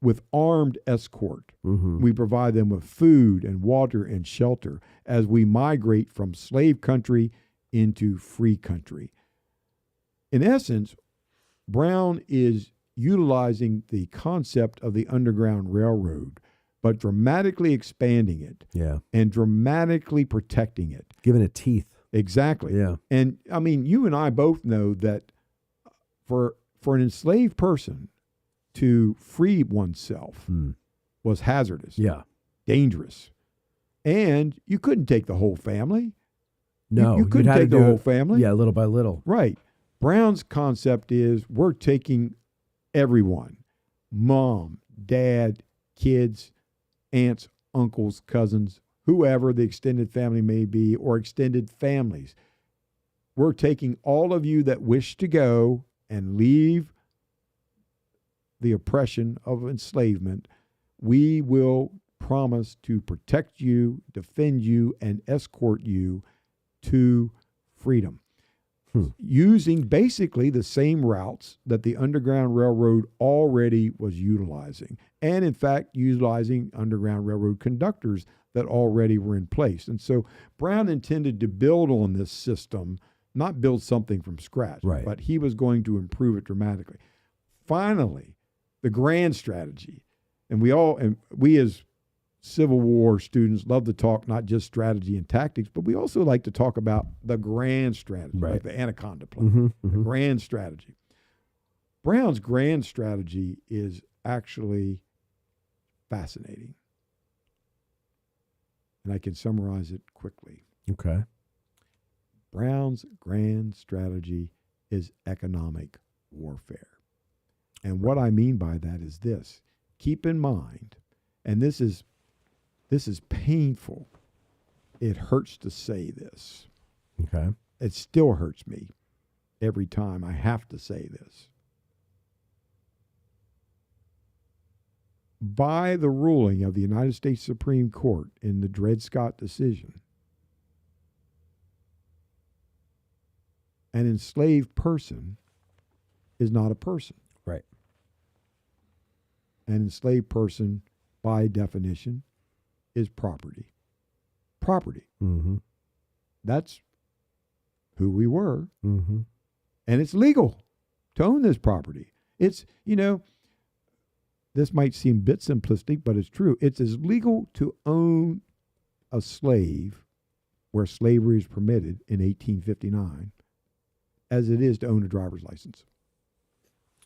with armed escort. Mm-hmm. We provide them with food and water and shelter as we migrate from slave country into free country. In essence, Brown is utilizing the concept of the Underground Railroad, but dramatically expanding it, and dramatically protecting it. Giving it teeth. Exactly. Yeah. And I mean, you and I both know that for an enslaved person to free oneself was hazardous, dangerous, and you couldn't take the whole family. No, you couldn't take the whole family. Yeah, little by little. Right. Brown's concept is we're taking everyone, mom, dad, kids, aunts, uncles, cousins, whoever the extended family may be, or extended families. We're taking all of you that wish to go and leave the oppression of enslavement. We will promise to protect you, defend you, and escort you to freedom. Using basically the same routes that the Underground Railroad already was utilizing, and in fact utilizing Underground Railroad conductors that already were in place. And so Brown intended to build on this system, not build something from scratch, right, but he was going to improve it dramatically. Finally, the grand strategy, and we as Civil War students love to talk not just strategy and tactics, but we also like to talk about the grand strategy, right, like the Anaconda plan, the grand strategy. Brown's grand strategy is actually fascinating, and I can summarize it quickly. Okay. Brown's grand strategy is economic warfare. And what I mean by that is this. Keep in mind, and this is painful. It hurts to say this. Okay. It still hurts me every time I have to say this. By the ruling of the United States Supreme Court in the Dred Scott decision, an enslaved person is not a person. Right. An enslaved person, by definition, is property. Property. Mm-hmm. That's who we were. Mm-hmm. And it's legal to own this property. It's, this might seem a bit simplistic, but it's true. It's as legal to own a slave where slavery is permitted in 1859 as it is to own a driver's license.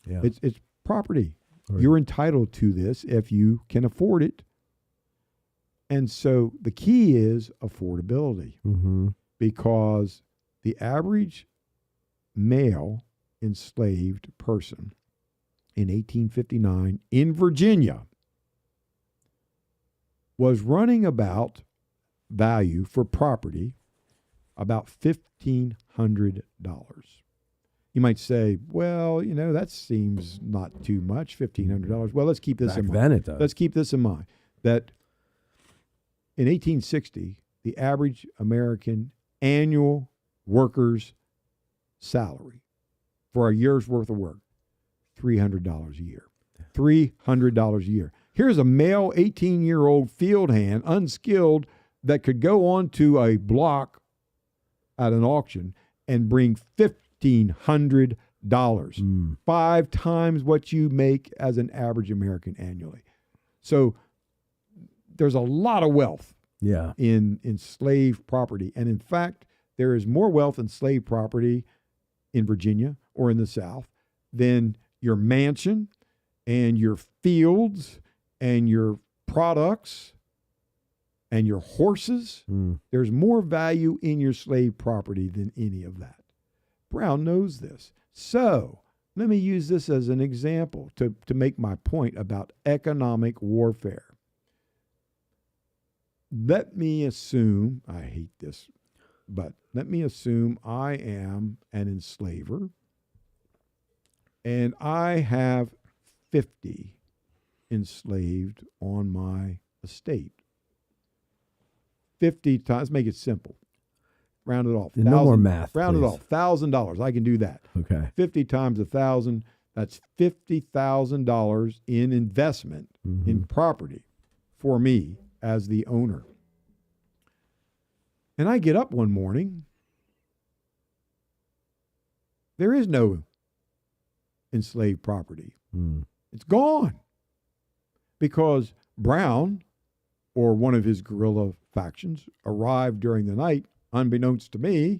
Yeah. It's property. Right. You're entitled to this if you can afford it. And so the key is affordability, because the average male enslaved person in 1859 in Virginia, was running about value for property about $1,500. You might say, well, that seems not too much, $1,500. Well, let's keep this in mind. Back then it does. Let's keep this in mind, that in 1860, the average American annual worker's salary for a year's worth of work, $300 a year. $300 a year. Here's a male 18-year-old field hand, unskilled, that could go onto a block at an auction and bring $1,500, 5 times what you make as an average American annually. So there's a lot of wealth in slave property. And in fact, there is more wealth in slave property in Virginia or in the South than your mansion and your fields and your products and your horses. There's more value in your slave property than any of that. Brown knows this. So let me use this as an example to make my point about economic warfare. Let me assume, I hate this, but let me assume I am an enslaver and I have 50 enslaved on my estate. 50 times, make it simple. Round it off. No more math. Round please. it off. $1,000. I can do that. Okay. 50 times 1,000. That's $50,000 in investment in property for me as the owner. And I get up one morning. There is no enslaved property. It's gone. Because Brown, or one of his guerrilla factions, arrived during the night, unbeknownst to me,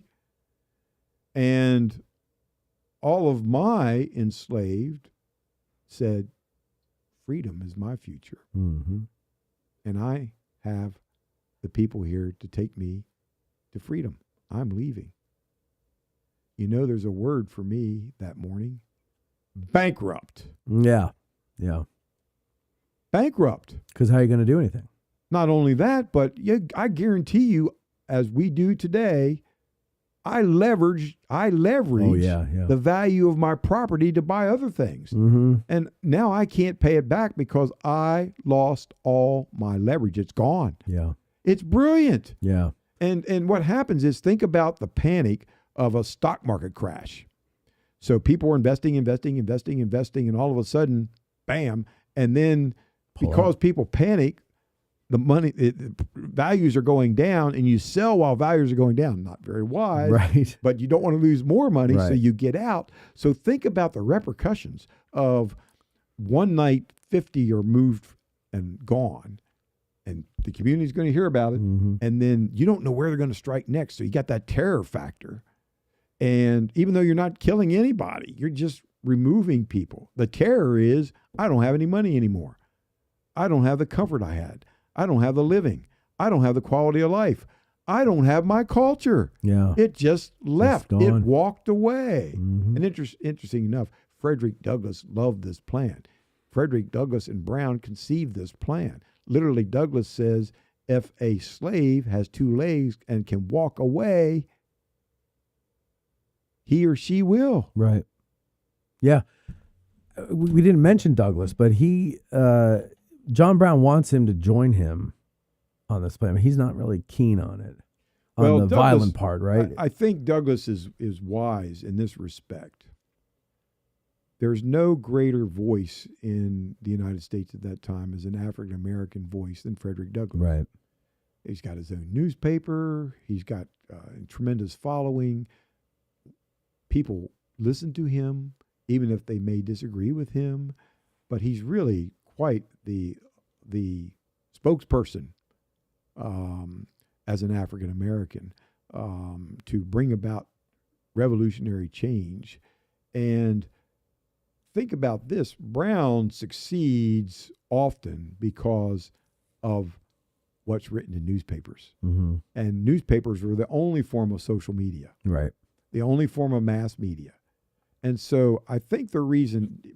and all of my enslaved said, freedom is my future. And I have the people here to take me to freedom. I'm leaving. There's a word for me that morning. Bankrupt. Yeah. Bankrupt. Because how are you going to do anything? Not only that, but I guarantee you, as we do today, I leverage the value of my property to buy other things. And now I can't pay it back because I lost all my leverage. It's gone. Yeah. It's brilliant. Yeah. And what happens is, think about the panic of a stock market crash. So people are investing, and all of a sudden, bam. And then because people panic, the values are going down, and you sell while values are going down. Not very wise, right? But you don't want to lose more money, right. So you get out. So think about the repercussions of one night 50 are moved and gone, and the community's going to hear about it, and then you don't know where they're going to strike next. So you got that terror factor, and even though you're not killing anybody, you're just removing people. The terror is, I don't have any money anymore. I don't have the comfort I had. I don't have the living. I don't have the quality of life. I don't have my culture. Yeah. It just left. It walked away. Mm-hmm. And interesting enough, Frederick Douglass loved this plan. Frederick Douglass and Brown conceived this plan. Literally, Douglass says, if a slave has two legs and can walk away, he or she will. Right. Yeah. We didn't mention Douglass, but John Brown wants him to join him on this plan. I mean, he's not really keen on it, on the Douglass, violent part, right? I think Douglass is wise in this respect. There's no greater voice in the United States at that time as an African-American voice than Frederick Douglass. Right. He's got his own newspaper. He's got a tremendous following. People listen to him, even if they may disagree with him. But he's really quite the spokesperson as an African-American to bring about revolutionary change. And think about this. Brown succeeds often because of what's written in newspapers. Mm-hmm. And newspapers were the only form of social media. Right. The only form of mass media. And so I think the reason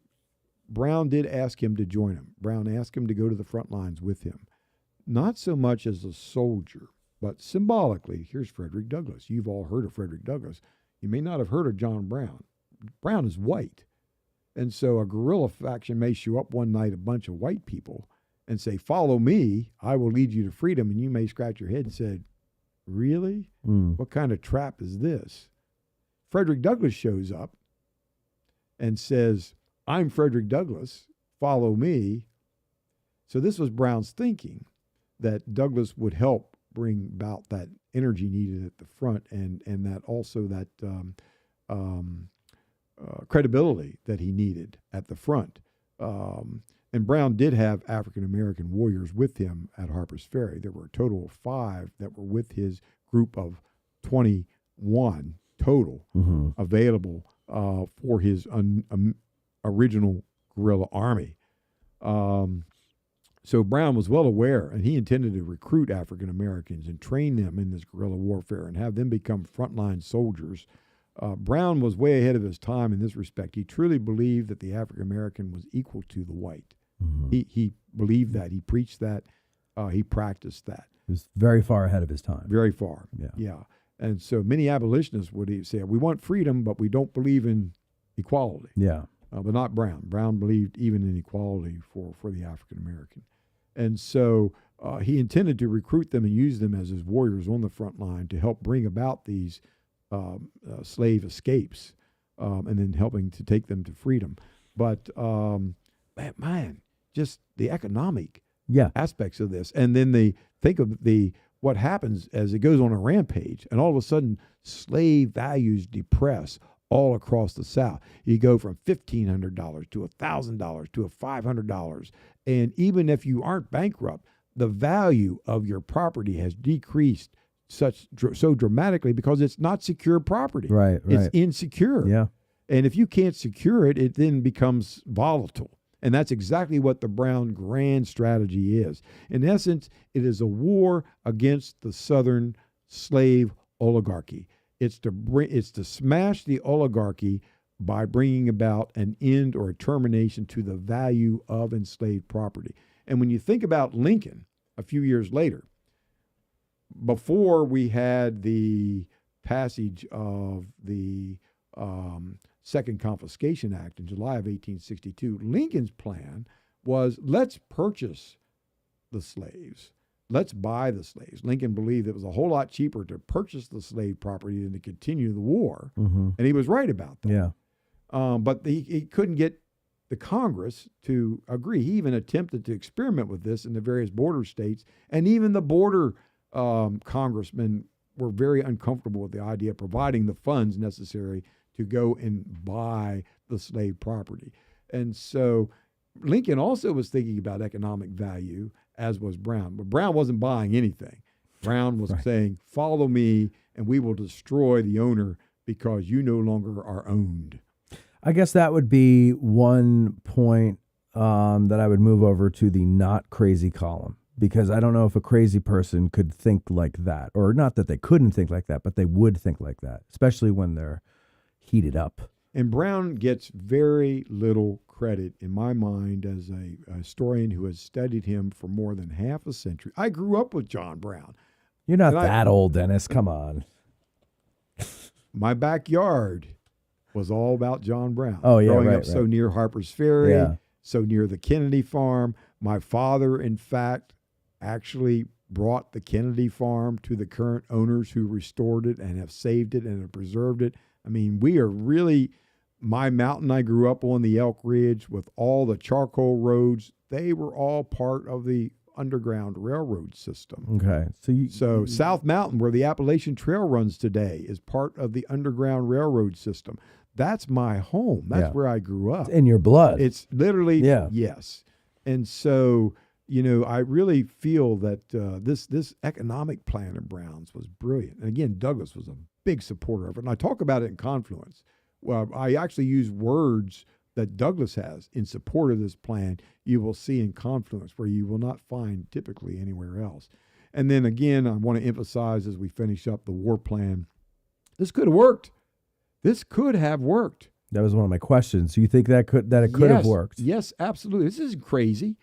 Brown did ask him to join him. Brown asked him to go to the front lines with him. not so much as a soldier, but symbolically. Here's Frederick Douglass. You've all heard of Frederick Douglass. You may not have heard of John Brown. Brown is white. And so a guerrilla faction may show up one night, a bunch of white people, and say, follow me, I will lead you to freedom. And you may scratch your head and say, really? What kind of trap is this? Frederick Douglass shows up and says, I'm Frederick Douglass, follow me. So this was Brown's thinking, that Douglass would help bring about that energy needed at the front, and that also that credibility that he needed at the front. And Brown did have African-American warriors with him at Harpers Ferry. There were a total of 5 that were with his group of 21 total available for his original guerrilla army. So Brown was well aware, and he intended to recruit African Americans and train them in this guerrilla warfare and have them become frontline soldiers. Brown was way ahead of his time in this respect. He truly believed that the African American was equal to the white. He believed that. He preached that. He practiced that. He was very far ahead of his time. Very far. Yeah. And so many abolitionists would say, we want freedom, but we don't believe in equality. Yeah. But not Brown. Brown believed even in equality for the African American. And so he intended to recruit them and use them as his warriors on the front line to help bring about these slave escapes and then helping to take them to freedom. But, man, just the economic aspects of this. And then think of what happens as it goes on a rampage, and all of a sudden slave values depress all across the South. You go from $1,500 to $1,000 to $500. And even if you aren't bankrupt, the value of your property has decreased so dramatically because it's not secure property. Right. It's insecure. Yeah. And if you can't secure it, it then becomes volatile. And that's exactly what the Brown grand strategy is. In essence, it is a war against the Southern slave oligarchy. It's to smash the oligarchy by bringing about an end or a termination to the value of enslaved property. And when you think about Lincoln a few years later, before we had the passage of the Second Confiscation Act in July of 1862, Lincoln's plan was, let's purchase the slaves. Let's buy the slaves. Lincoln believed it was a whole lot cheaper to purchase the slave property than to continue the war. And he was right about that. Yeah. But he couldn't get the Congress to agree. He even attempted to experiment with this in the various border states. And even the border congressmen were very uncomfortable with the idea of providing the funds necessary to go and buy the slave property. And so Lincoln also was thinking about economic value, as was Brown. But Brown wasn't buying anything. Brown was saying, follow me and we will destroy the owner because you no longer are owned. I guess that would be one point that I would move over to the not crazy column, because I don't know if a crazy person could think like that, or not that they couldn't think like that, but they would think like that, especially when they're heated up. And Brown gets very little credit in my mind as a historian who has studied him for more than half a century. I grew up with John Brown. You're not that old, Dennis. Come on. My backyard was all about John Brown. Oh, yeah, Growing right, up so near Harpers Ferry, Yeah. so near the Kennedy farm. My father, in fact, actually brought the Kennedy farm to the current owners who restored it and have saved it and have preserved it. I mean, we are really, my mountain I grew up on, the Elk Ridge, with all the charcoal roads, they were all part of the Underground Railroad system. Okay. So South Mountain, where the Appalachian Trail runs today, is part of the Underground Railroad system. That's my home. That's where I grew up. It's in your blood. It's literally, yes. And so, I really feel that this economic plan of Brown's was brilliant. And again, Douglass was a big supporter of it. And I talk about it in Confluence. Well, I actually use words that Douglass has in support of this plan you will see in Confluence, where you will not find typically anywhere else. And then again, I want to emphasize as we finish up the war plan, this could have worked. This could have worked. That was one of my questions. Do you think that it could have worked? Yes, absolutely. This isn't crazy.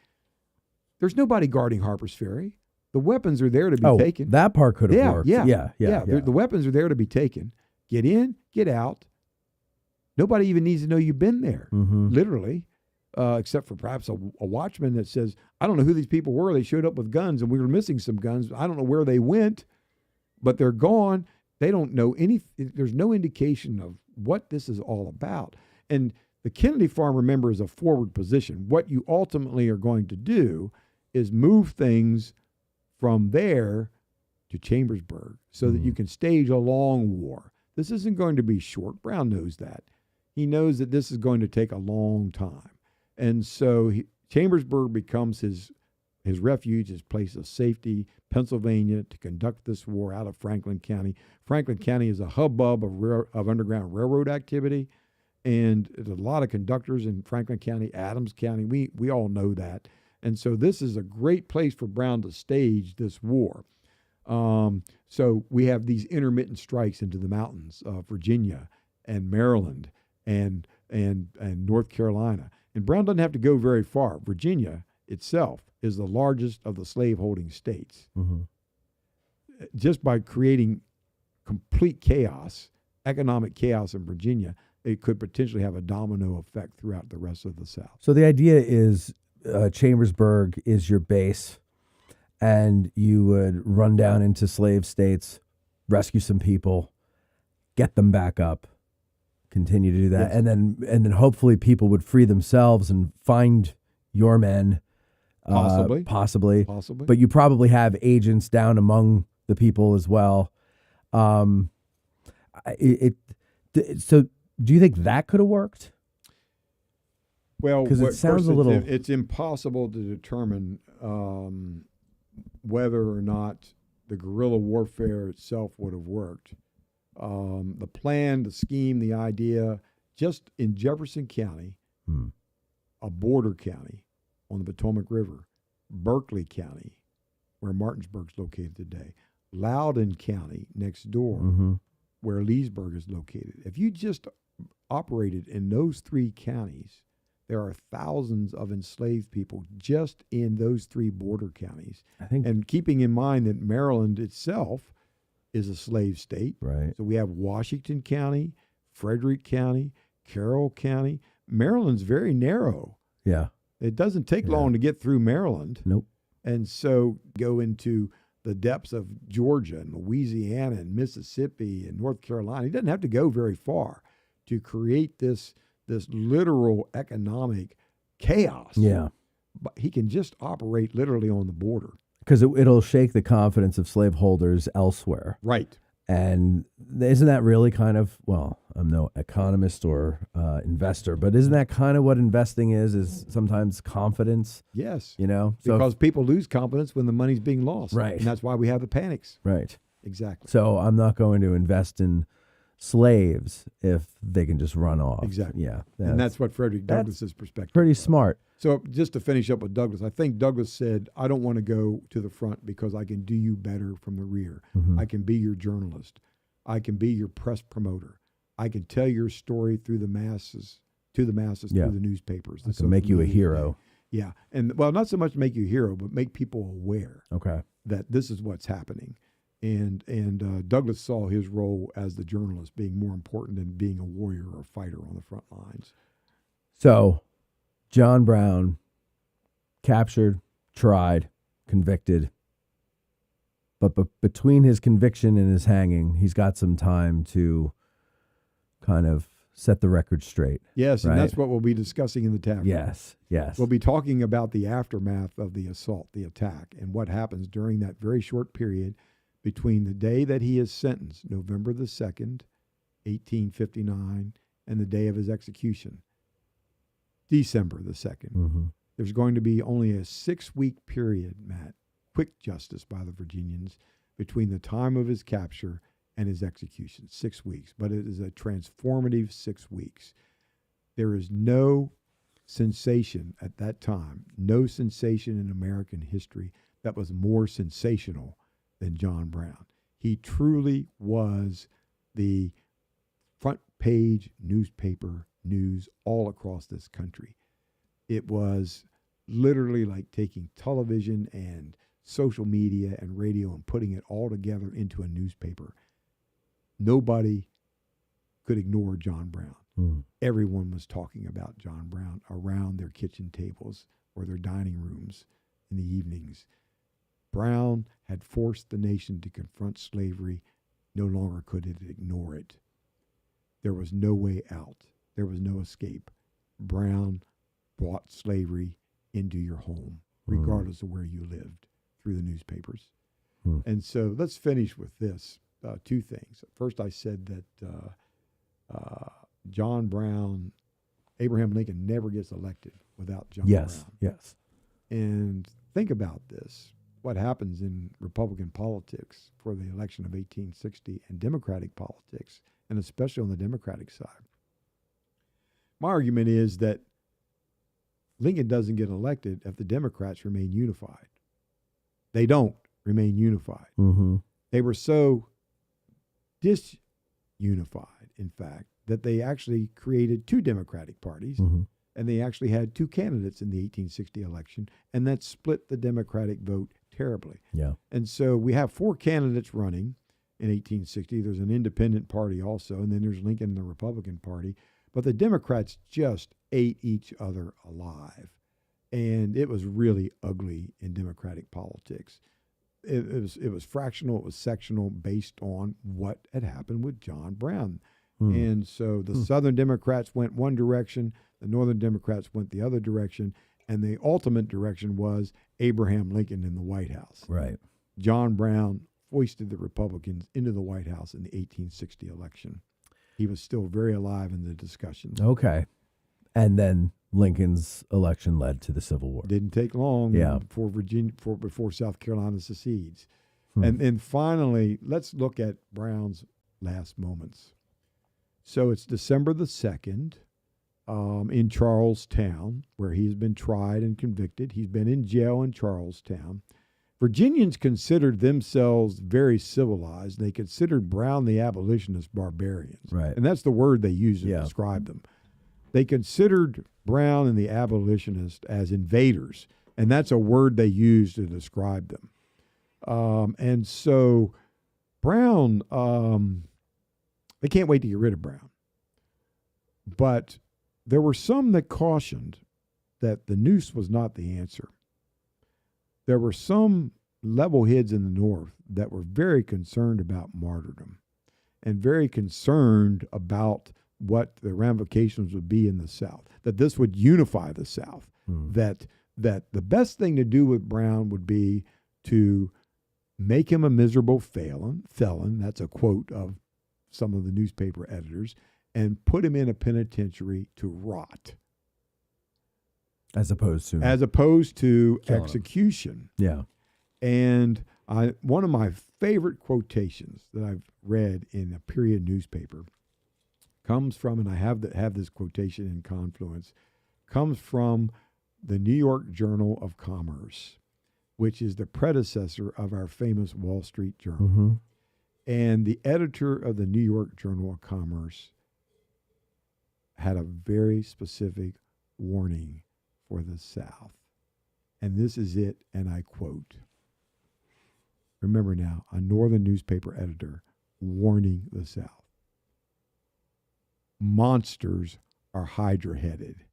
There's nobody guarding Harpers Ferry. The weapons are there to be Oh, taken. that part could have Yeah, worked. yeah, Yeah. The weapons are there to be taken. Get in, get out. Nobody even needs to know you've been there, literally, except for perhaps a watchman that says, I don't know who these people were. They showed up with guns, and we were missing some guns. I don't know where they went, but they're gone. They don't know there's no indication of what this is all about. And the Kennedy Farm, remember, is a forward position. What you ultimately are going to do is move things from there to Chambersburg so that you can stage a long war. This isn't going to be short. Brown knows that. He knows that this is going to take a long time. And so Chambersburg becomes his refuge, his place of safety, Pennsylvania, to conduct this war out of Franklin County. Franklin County is a hubbub of underground railroad activity, and there's a lot of conductors in Franklin County, Adams County. We all know that. And so this is a great place for Brown to stage this war. So we have these intermittent strikes into the mountains of Virginia and Maryland and North Carolina. And Brown doesn't have to go very far. Virginia itself is the largest of the slaveholding states. Just by creating complete chaos, economic chaos in Virginia, it could potentially have a domino effect throughout the rest of the South. So the idea is Chambersburg is your base, and you would run down into slave states, rescue some people, get them back up, continue to do that, Yes. and then hopefully people would free themselves and find your men. Possibly. But you probably have agents down among the people as well. So do you think that could have worked? Well, because it sounds a little. It's impossible to determine whether or not the guerrilla warfare itself would have worked. The plan, the scheme, the idea, just in Jefferson County, a border county on the Potomac River, Berkeley County, where Martinsburg's located today, Loudoun County next door, where Leesburg is located. If you just operated in those three counties, there are thousands of enslaved people just in those three border counties. And keeping in mind that Maryland itself is a slave state. Right. So we have Washington County, Frederick County, Carroll County. Maryland's very narrow. Yeah. It doesn't take long to get through Maryland. Nope. And so go into the depths of Georgia and Louisiana and Mississippi and North Carolina. He doesn't have to go very far to create this literal economic chaos. Yeah. But he can just operate literally on the border. Because it'll shake the confidence of slaveholders elsewhere. Right. And isn't that really kind of, well, I'm no economist or investor, but isn't that kind of what investing is sometimes confidence? Yes. You know? Because people lose confidence when the money's being lost. Right. And that's why we have the panics. Right. Exactly. So I'm not going to invest in slaves if they can just run off. Exactly. Yeah. And that's what Frederick Douglass's perspective pretty was. smart. So just to finish up with Douglass, I think Douglass said, I don't want to go to the front because I can do you better from the rear. I can be your journalist. I can be your press promoter. I can tell your story through the masses, through the newspapers. I can make you a hero. Yeah. And well, not so much make you a hero, but make people aware that this is what's happening. And Douglass saw his role as the journalist being more important than being a warrior or a fighter on the front lines. So John Brown, captured, tried, convicted. But between his conviction and his hanging, he's got some time to kind of set the record straight. Yes, right? And that's what we'll be discussing in the tavern. Yes. We'll be talking about the aftermath of the assault, the attack, and what happens during that very short period between the day that he is sentenced, November the 2nd, 1859, and the day of his execution, December the 2nd. There's going to be only a 6-week period, Matt, quick justice by the Virginians, between the time of his capture and his execution, 6 weeks. But it is a transformative 6 weeks. There is no sensation at that time, no sensation in American history that was more sensational than John Brown. He truly was the front page newspaper news all across this country. It was literally like taking television and social media and radio and putting it all together into a newspaper. Nobody could ignore John Brown. Everyone was talking about John Brown around their kitchen tables or their dining rooms in the evenings. Brown had forced the nation to confront slavery. No longer could it ignore it. There was no way out. There was no escape. Brown brought slavery into your home, regardless of where you lived, through the newspapers. And so let's finish with this. Two things. First, I said that John Brown, Abraham Lincoln never gets elected without John Brown. Yes. And think about this. What happens in Republican politics for the election of 1860 and Democratic politics, and especially on the Democratic side. My argument is that Lincoln doesn't get elected if the Democrats remain unified. They don't remain unified. They were so disunified, in fact, that they actually created two Democratic parties, and they actually had two candidates in the 1860 election, and that split the Democratic vote terribly. Yeah. And so we have four candidates running in 1860. There's an independent party also, and then there's Lincoln and the Republican Party. But the Democrats just ate each other alive. And it was really ugly in Democratic politics. It was fractional, it was sectional, based on what had happened with John Brown. And so the Southern Democrats went one direction, the Northern Democrats went the other direction, and the ultimate direction was Abraham Lincoln in the White House. Right. John Brown foisted the Republicans into the White House in the 1860 election. He was still very alive in the discussions. Okay. And then Lincoln's election led to the Civil War. Didn't take long before South Carolina secedes. And finally, let's look at Brown's last moments. So it's December the 2nd in Charlestown, where he's been tried and convicted. He's been in jail in Charlestown. Virginians considered themselves very civilized. They considered Brown the abolitionist barbarians. Right. And that's the word they used to describe them. They considered Brown and the abolitionists as invaders, and that's a word they used to describe them. And so Brown, they can't wait to get rid of Brown. But there were some that cautioned that the noose was not the answer. There were some level heads in the North that were very concerned about martyrdom and very concerned about what the ramifications would be in the South, that this would unify the South, that the best thing to do with Brown would be to make him a miserable felon, that's a quote of some of the newspaper editors, and put him in a penitentiary to rot. As opposed to execution. Yeah. And one of my favorite quotations that I've read in a period newspaper comes from, and I have this quotation in Confluence, comes from the New York Journal of Commerce, which is the predecessor of our famous Wall Street Journal. And the editor of the New York Journal of Commerce had a very specific warning for the South. And this is it, and I quote. Remember now, a northern newspaper editor warning the South. Monsters are hydra-headed,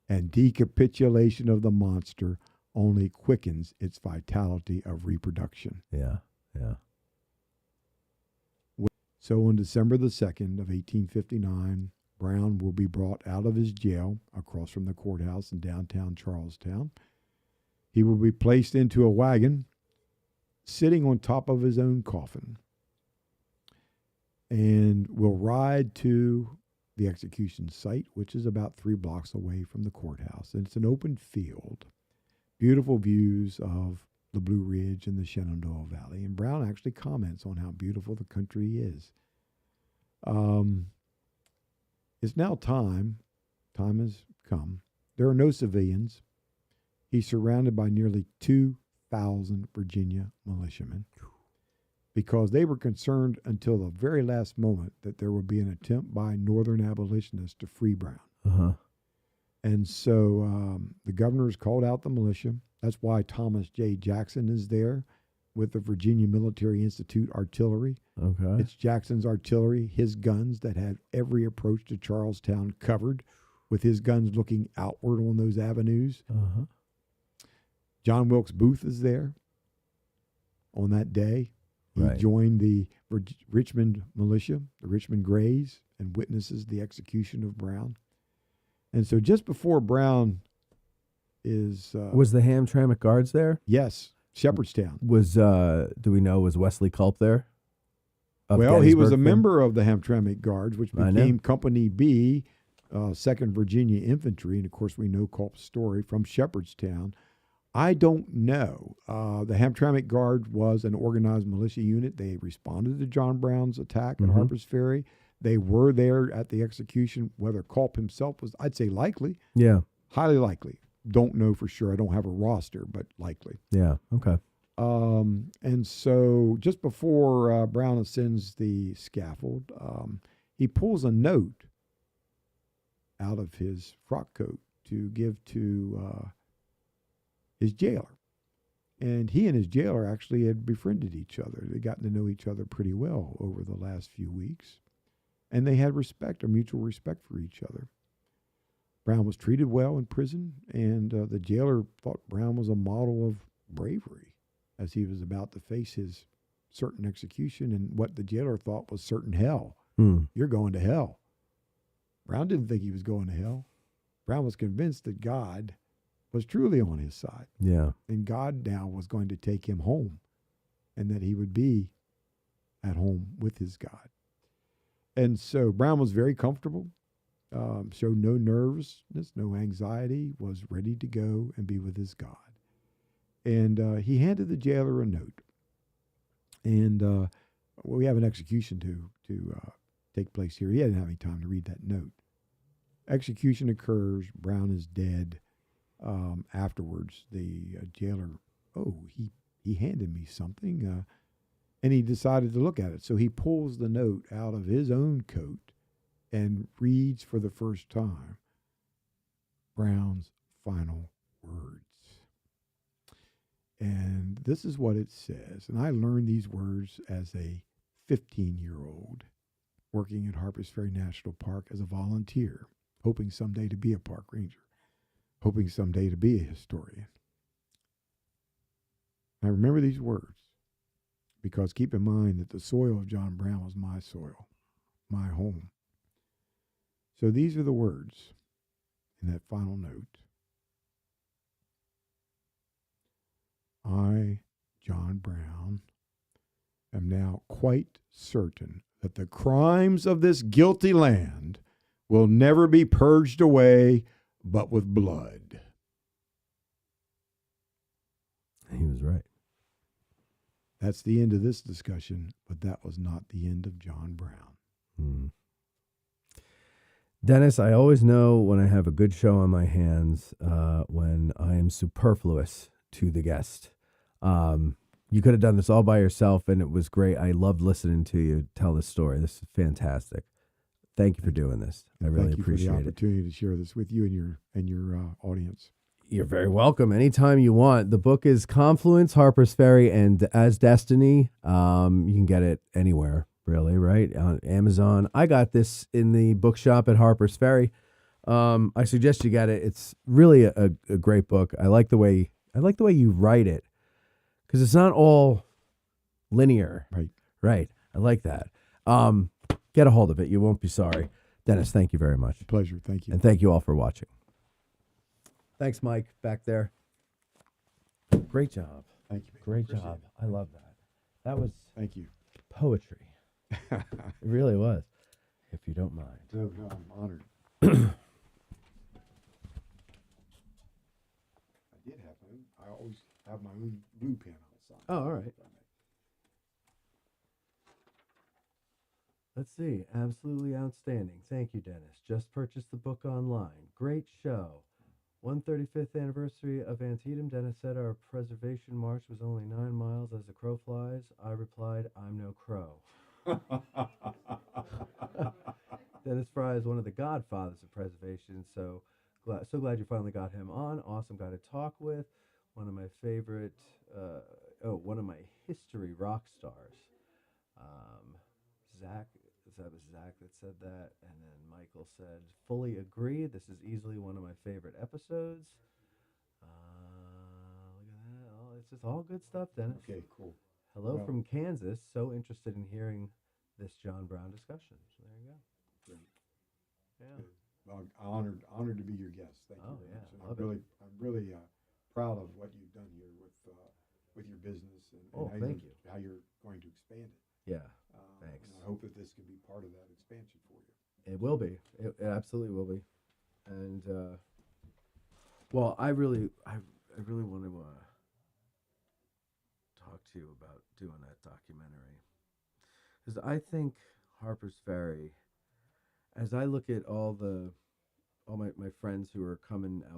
and decapitulation of the monster only quickens its vitality of reproduction. Yeah. So on December the 2nd of 1859, Brown will be brought out of his jail across from the courthouse in downtown Charlestown. He will be placed into a wagon, sitting on top of his own coffin, and will ride to the execution site, which is about 3 blocks away from the courthouse. And it's an open field, beautiful views of the Blue Ridge and the Shenandoah Valley. And Brown actually comments on how beautiful the country is. It's now time has come. There are no civilians. He's surrounded by nearly 2,000 Virginia militiamen because they were concerned until the very last moment that there would be an attempt by Northern abolitionists to free Brown. And so the governors called out the militia. That's why Thomas J. Jackson is there with the Virginia Military Institute Artillery. Okay. It's Jackson's artillery, his guns that had every approach to Charlestown covered, with his guns looking outward on those avenues. Uh-huh. John Wilkes Booth is there on that day. He Right. joined the Richmond militia, the Richmond Greys, and witnesses the execution of Brown. And so just before Brown is... Was the Hamtramck Guards there? yes, Shepherdstown. Do we know, was Wesley Culp there? Of Well, he was Gettysburg a fame? member of the Hamtramck Guards, which I know. became Company B, 2nd Virginia Infantry. And, of course, we know Culp's story from Shepherdstown. I don't know. The Hamtramck Guard was an organized militia unit. They responded to John Brown's attack at Mhm. Harpers Ferry. They were there at the execution. Whether Culp himself was, I'd say likely, Yeah. highly likely. Don't know for sure. I don't have a roster, but likely. Yeah. Okay. And so just before Brown ascends the scaffold, he pulls a note out of his frock coat to give to his jailer. And he and his jailer actually had befriended each other. They'd gotten to know each other pretty well over the last few weeks. And they had respect, a mutual respect for each other. Brown was treated well in prison, and the jailer thought Brown was a model of bravery as he was about to face his certain execution and what the jailer thought was certain hell. You're going to hell. Brown didn't think he was going to hell. Brown was convinced that God was truly on his side, Yeah. and God now was going to take him home, and that he would be at home with his God. And so Brown was very comfortable, showed no nervousness, no anxiety, was ready to go and be with his God. And he handed the jailer a note. And we have an execution to take place here. He didn't have any time to read that note. Execution occurs. Brown is dead. Afterwards, the jailer, he handed me something. And he decided to look at it. So he pulls the note out of his own coat and reads for the first time Brown's final words. And this is what it says. And I learned these words as a 15-year-old working at Harpers Ferry National Park as a volunteer, hoping someday to be a park ranger, hoping someday to be a historian. I remember these words because keep in mind that the soil of John Brown was my soil, my home. So these are the words in that final note. I, John Brown, am now quite certain that the crimes of this guilty land will never be purged away but with blood. He was right. That's the end of this discussion, but that was not the end of John Brown. Dennis, I always know when I have a good show on my hands when I am superfluous to the guest. You could have done this all by yourself, and it was great. I loved listening to you tell this story. This is fantastic. Thank you for doing this. I really appreciate for the it. opportunity to share this with you and your audience. You're very welcome. Anytime you want. The book is Confluence, Harpers Ferry, and As Destiny. You can get it anywhere, really, right? On Amazon. I got this in the bookshop at Harpers Ferry. I suggest you get it. It's really a great book. I like the way you write it because it's not all linear. Right. Right. I like that. Get a hold of it. You won't be sorry. Dennis, thank you very much. Pleasure. Thank you. And thank you all for watching. Thanks, Mike, back there. Great job. Thank you. Great Appreciate job. it. I love that. That was Thank you. poetry. It really was, if you don't mind. No, I'm honored. I always have my own blue pen outside. Oh, all right. Let's see. Absolutely outstanding. Thank you, Dennis. Just purchased the book online. Great show. 135th anniversary of Antietam. Dennis said our preservation march was only 9 miles as the crow flies. I replied, I'm no crow. Dennis Frye is one of the godfathers of preservation, so glad you finally got him on. Awesome guy to talk with. one of my favorite, one of my history rock stars. Um, Zach, that was Zach that said that, and then Michael said, "Fully agree. This is easily one of my favorite episodes." Look at that! Oh, it's just all good stuff, Dennis. Okay, cool. Hello Well, from Kansas. So interested in hearing this John Brown discussion. So there you go. great. Yeah. Good. Well, honored to be your guest. Thank you Oh very yeah, much. And love it. I'm really proud of what you've done here with your business and, Oh, how thank you're, you. how you're going to expand it. Yeah. Thanks. And I hope that this can be part of that expansion for you. It will be. It absolutely will be. And well, I really want to talk to you about doing that documentary because I think Harpers Ferry, as I look at all my friends who are coming out